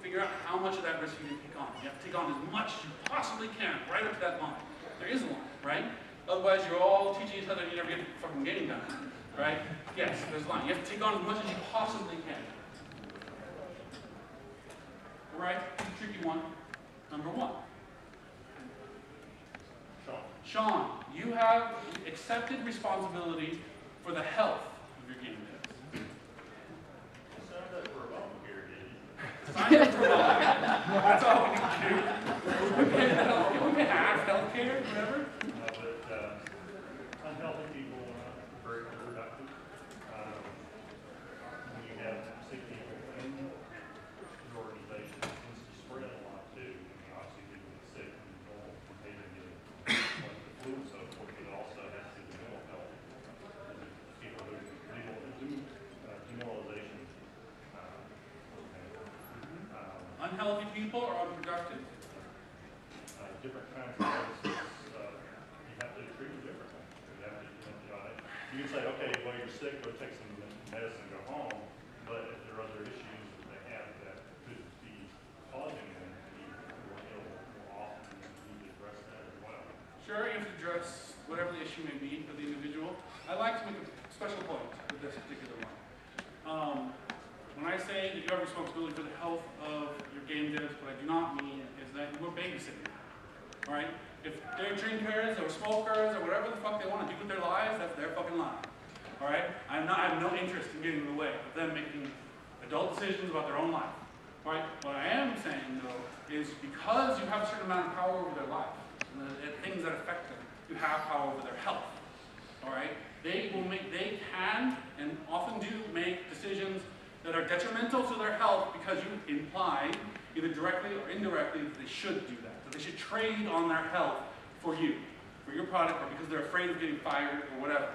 S2: figure out how much of that risk you can take on. You have to take on as much as you possibly can, right up to that line. There is a line, right? Otherwise, you're all teaching each other and you never get the fucking game done, right? Yes, there's a line. You have to take on as much as you possibly can. All right, tricky one. Number one. Sean, you have accepted responsibility for the health of your game devs.
S12: Signed up for a volunteer, did you?
S2: Signed up for a volunteer. That's all we need to do. We can ask healthcare, whatever.
S12: Unhealthy people are very productive. When you have sick people in the organization, it tends to spread a lot too. Obviously, people get sick and don't contagion get like the flu and so forth, but it also has to do with mental health. People who do demoralization.
S2: Unhealthy people are unproductive.
S12: Different kinds of medicines, you have to treat them differently. You can say, okay, well, you're sick, go take some medicine, go home. But if there are other issues that they have that could be causing them to be more ill more often, you need to address that as well.
S2: Sure, you have to address whatever the issue may be for the individual. I like to make a special point with this particular one. When I say that you have responsibility for the health of your game devs, what I do not mean is that you are babysitting. All right? If they're drinkers or smokers or whatever the fuck they want to do with their lives, that's their fucking life. All right? I have no interest in getting in the way of them making adult decisions about their own life. All right? What I am saying, though, is because you have a certain amount of power over their life, and the things that affect them, you have power over their health. All right? They can and often do make decisions that are detrimental to their health because you imply, either directly or indirectly, that they should do that they should trade on their health for you, for your product, or because they're afraid of getting fired or whatever.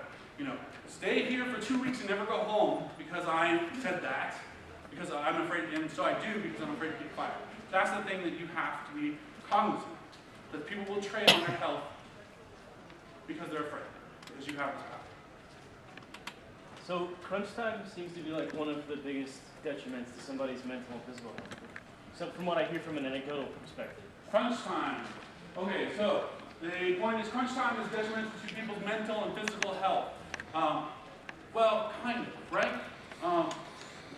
S2: Stay here for 2 weeks and never go home because I said that, because I'm afraid, and so I do because I'm afraid to get fired. That's the thing that you have to be cognizant of, that people will trade on their health because they're afraid, because you have this power.
S22: So crunch time seems to be like one of the biggest detriments to somebody's mental and physical health. So from what I hear from an anecdotal perspective.
S2: Crunch time. Okay, so the point is crunch time is detrimental to people's mental and physical health. Well, kind of, right?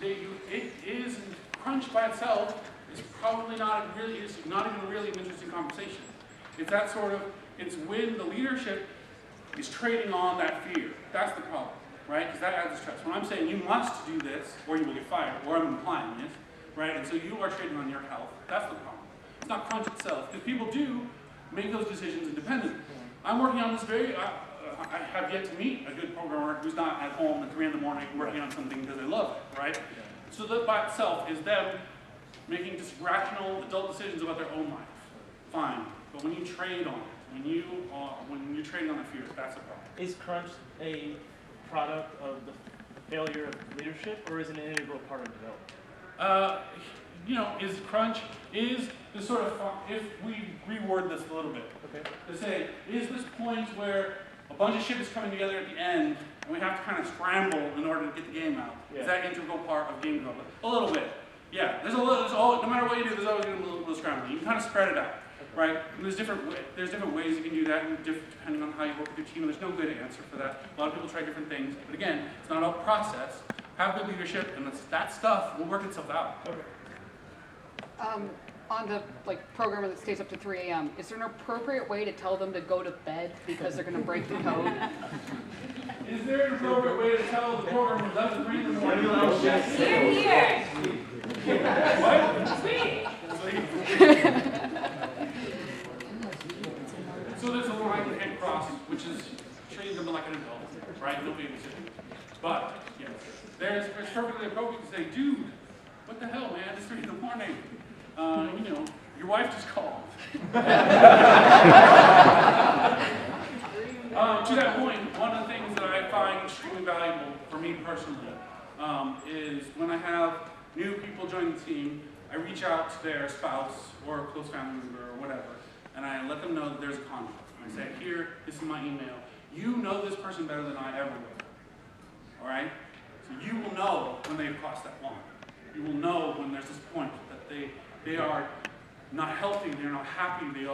S2: It is, crunch by itself is probably not even really an interesting conversation. It's that sort of, it's when the leadership is trading on that fear. That's the problem, right? Because that adds stress. When I'm saying you must do this, or you will get fired, or I'm implying this, right? And so you are trading on your health. That's the problem. It's not crunch itself, because people do make those decisions independently. I'm working on this I have yet to meet a good programmer who's not at home at 3 in the morning working on something because they love it, right? So that by itself is them making just rational adult decisions about their own life. Fine. But when you trade on it, when you're trading on the fears, that's a problem.
S22: Is crunch a product of the failure of leadership, or is it an integral part of development?
S2: Is crunch, is the sort of, if we reword this a little bit, okay, to say, is this point where a bunch of shit is coming together at the end, and we have to kind of scramble in order to get the game out? Yeah. Is that an integral part of game development? A little bit. Yeah, no matter what you do, there's always going to be a little scrambling. You can kind of spread it out, right? And there's different ways you can do that, and depending on how you work with your team. There's no good answer for that. A lot of people try different things, but again, it's not about process. Have good leadership, and that stuff will work itself out. Okay.
S15: On the programmer that stays up to 3 a.m., is there an appropriate way to tell them to go to bed because they're going to break the code?
S2: Is there an appropriate way to tell the programmer up to 3 in the morning?
S5: Here.
S2: What? So there's a line you can't cross, which is treating them like an adult, right? No babysitting. But, yes, it's perfectly appropriate to say, dude, what the hell, man? It's 3 in the morning. You know, your wife just called. To that point, one of the things that I find extremely valuable for me personally is when I have new people join the team, I reach out to their spouse or a close family member or whatever, and I let them know that there's a conflict. I say, here, this is my email. You know this person better than I ever will. All right? So you will know when they've crossed that line. You will know when there's this point that they are not healthy, they're not happy, they've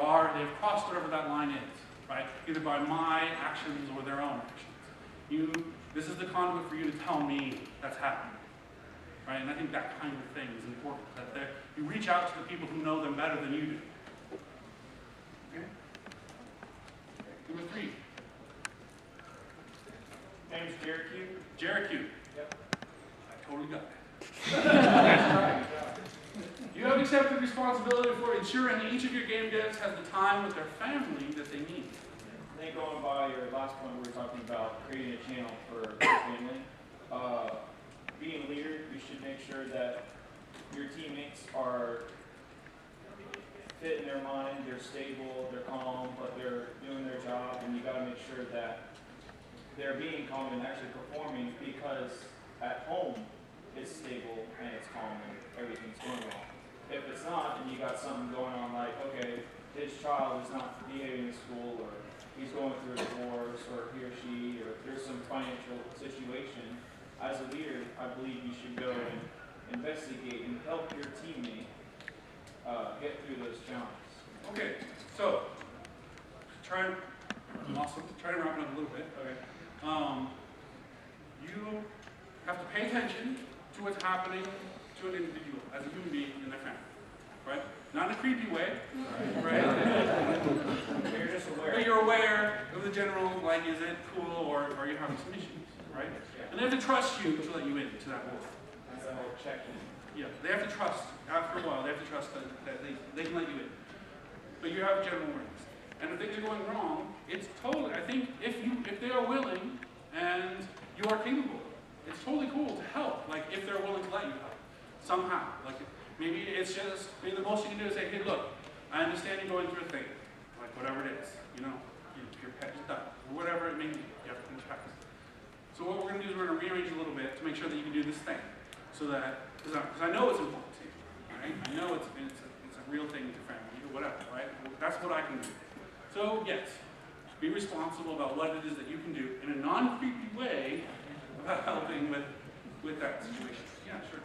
S2: crossed whatever that line is, right? Either by my actions or their own actions. This is the conduit for you to tell me that's happening. Right? And I think that kind of thing is important. That you reach out to the people who know them better than you do. Okay? Number 3.
S16: Name's Jericho.
S2: Jericho.
S16: Yep.
S2: I totally got that. You have accepted responsibility for ensuring that each of your game devs has the time with their family that they need.
S16: I think going by your last point, we were talking about creating a channel for family. Being a leader, you should make sure that your teammates are fit in their mind, they're stable, they're calm, but they're doing their job, and you got to make sure that they're being calm and actually performing, because at home it's stable and it's calm and everything's going well. If it's not, and you got something going on like, okay, his child is not behaving in school, or he's going through a divorce, or he or she, or there's some financial situation, as a leader, I believe you should go and investigate and help your teammate get through those challenges.
S2: Okay, so try to wrap it up a little bit. Okay. You have to pay attention to what's happening to an individual as a human being in their family, right? Not in a creepy way, right?
S16: You're just aware.
S2: But you're aware of the general, like, is it cool, or are you having some issues, right? And they have to trust you to let you into that world.
S16: That's a whole check-in.
S2: Yeah, they have to trust. After a while, they have to trust that they can let you in. But you have general awareness. And if things are going wrong, it's totally, I think, if they are willing and you are capable, it's totally cool to help. Like, if they're willing to let you help somehow. Like, maybe it's just, maybe the most you can do is say, hey, look, I understand you're going through a thing, like whatever it is, you know, your pet is done, or whatever it may be. You have to contract. So what we're going to do is we're going to rearrange a little bit to make sure that you can do this thing, so that, because I know it's important to you, right? I know it's a real thing to family or whatever, right? That's what I can do. So yes, be responsible about what it is that you can do in a non-creepy way about helping with that situation. Yeah, sure.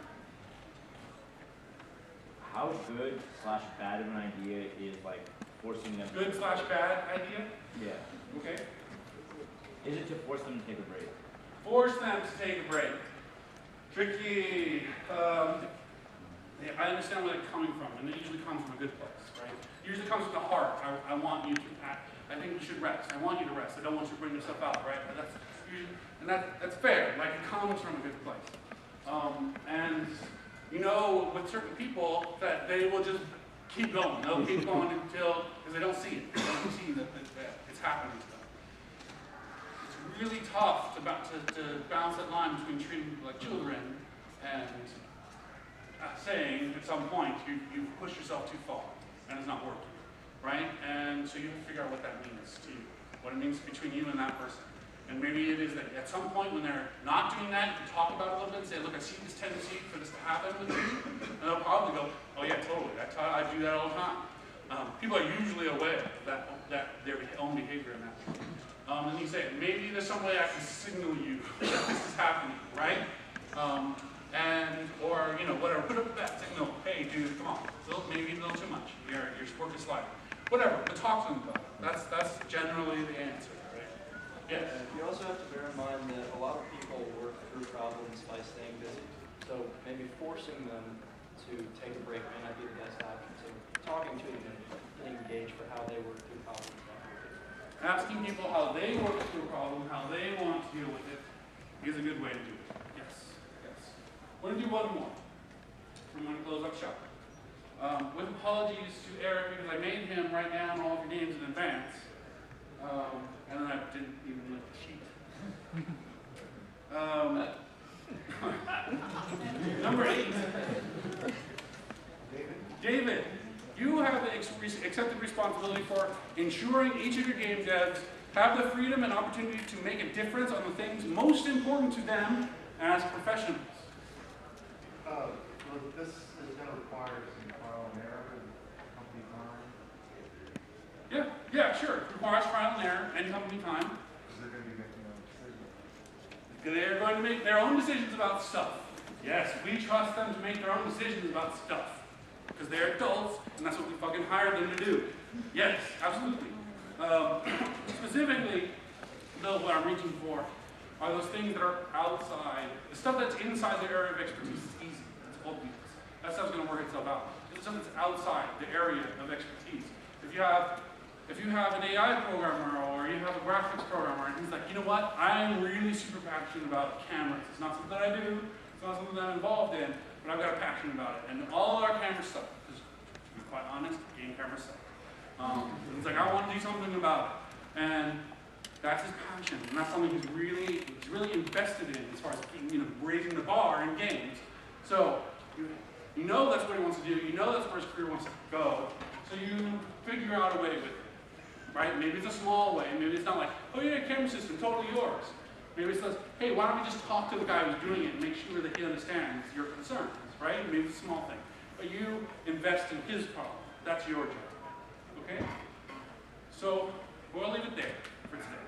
S18: How good / bad of an idea is like forcing them?
S2: Good / bad idea?
S18: Yeah.
S2: Okay.
S18: Is it to force them to take a break?
S2: Force them to take a break. Tricky. I understand where they're coming from, and it usually comes from a good place, right? It usually comes from the heart. I want you to act. I think you should rest. I want you to rest. I don't want you to bring yourself out, right? But that's usually, and that's fair. Like, it comes from a good place. And you know, with certain people, that they will just keep going. They'll keep going until, because they don't see it. They don't see that it's happening to them. It's really tough to balance that line between treating people like children and saying at some point you've pushed yourself too far and it's not working, right? And so you have to figure out what that means to you, what it means between you and that person. And maybe it is that at some point when they're not doing that, you can talk about it a little bit and say, look, I see this tendency for this to happen with you. And they'll probably go, oh yeah, totally, I do that all the time. People are usually aware of that their own behavior in that. And you say, maybe there's some way I can signal you that this is happening, right? Or, you know, whatever, put up that signal, hey dude, come on, maybe a little too much, your work is sliding. Whatever, but talk to them about it. That's generally the answer, right? Yeah.
S9: You also have to bear in mind that a lot of people work through problems by staying busy. So maybe forcing them
S21: to take a break may not be the best option. So talking to them and getting engaged for how they work through problems.
S2: Asking people how they work through a problem, how they want to deal with it, is a good way to do it. Yes, yes. We're going to do one more. I'm going to close up shop. With apologies to Eric, because I made him write down all of your names in advance. And then I didn't even lift the sheet. Number 8. David, you have the accepted responsibility for ensuring each of your game devs have the freedom and opportunity to make a difference on the things most important to them as professionals.
S6: Well, this is going to require some trial and error and company time.
S2: Yeah, sure. It requires trial and error and company time.
S6: Because they're going to be making their own decisions.
S2: They're going to make their own decisions about stuff. Yes, we trust them to make their own decisions about stuff. Because they're adults, and that's what we fucking hired them to do. Yes, absolutely. Specifically, though, what I'm reaching for are those things that are outside. The stuff that's inside their area of expertise is easy. It's obvious. That stuff's going to work itself out. It's stuff that's outside the area of expertise. If you have an AI programmer or you have a graphics programmer, and he's like, you know what? I'm really super passionate about cameras. It's not something that I do. It's not something that I'm involved in, but I've got a passion about it. And all our camera stuff, because to be quite honest, game cameras suck. He's like, I want to do something about it. And that's his passion. And that's something he's really invested in as far as raising the bar in games. So you know that's what he wants to do. You know that's where his career wants to go. So you figure out a way with it. Right? Maybe it's a small way. Maybe it's not like, oh yeah, camera system, totally yours. Maybe it says, hey, why don't we just talk to the guy who's doing it and make sure that he understands your concerns, right? Maybe it's a small thing. But you invest in his problem. That's your job. Okay? So we'll leave it there for today.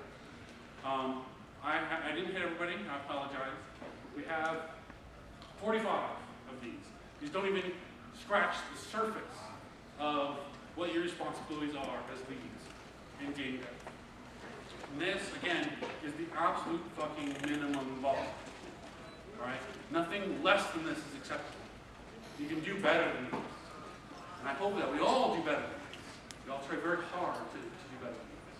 S2: I didn't hit everybody. I apologize. We have 45 of these. These don't even scratch the surface of what your responsibilities are as leads in game dev. And this, again, is the absolute fucking minimum bar. Alright? Nothing less than this is acceptable. You can do better than this. And I hope that we all do better than this. We all try very hard to do better than this.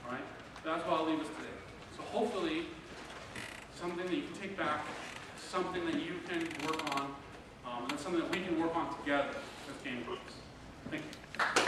S2: Alright? That's why I'll leave us today. So hopefully, something that you can take back, something that you can work on, and that's something that we can work on together as game groups. Thank you.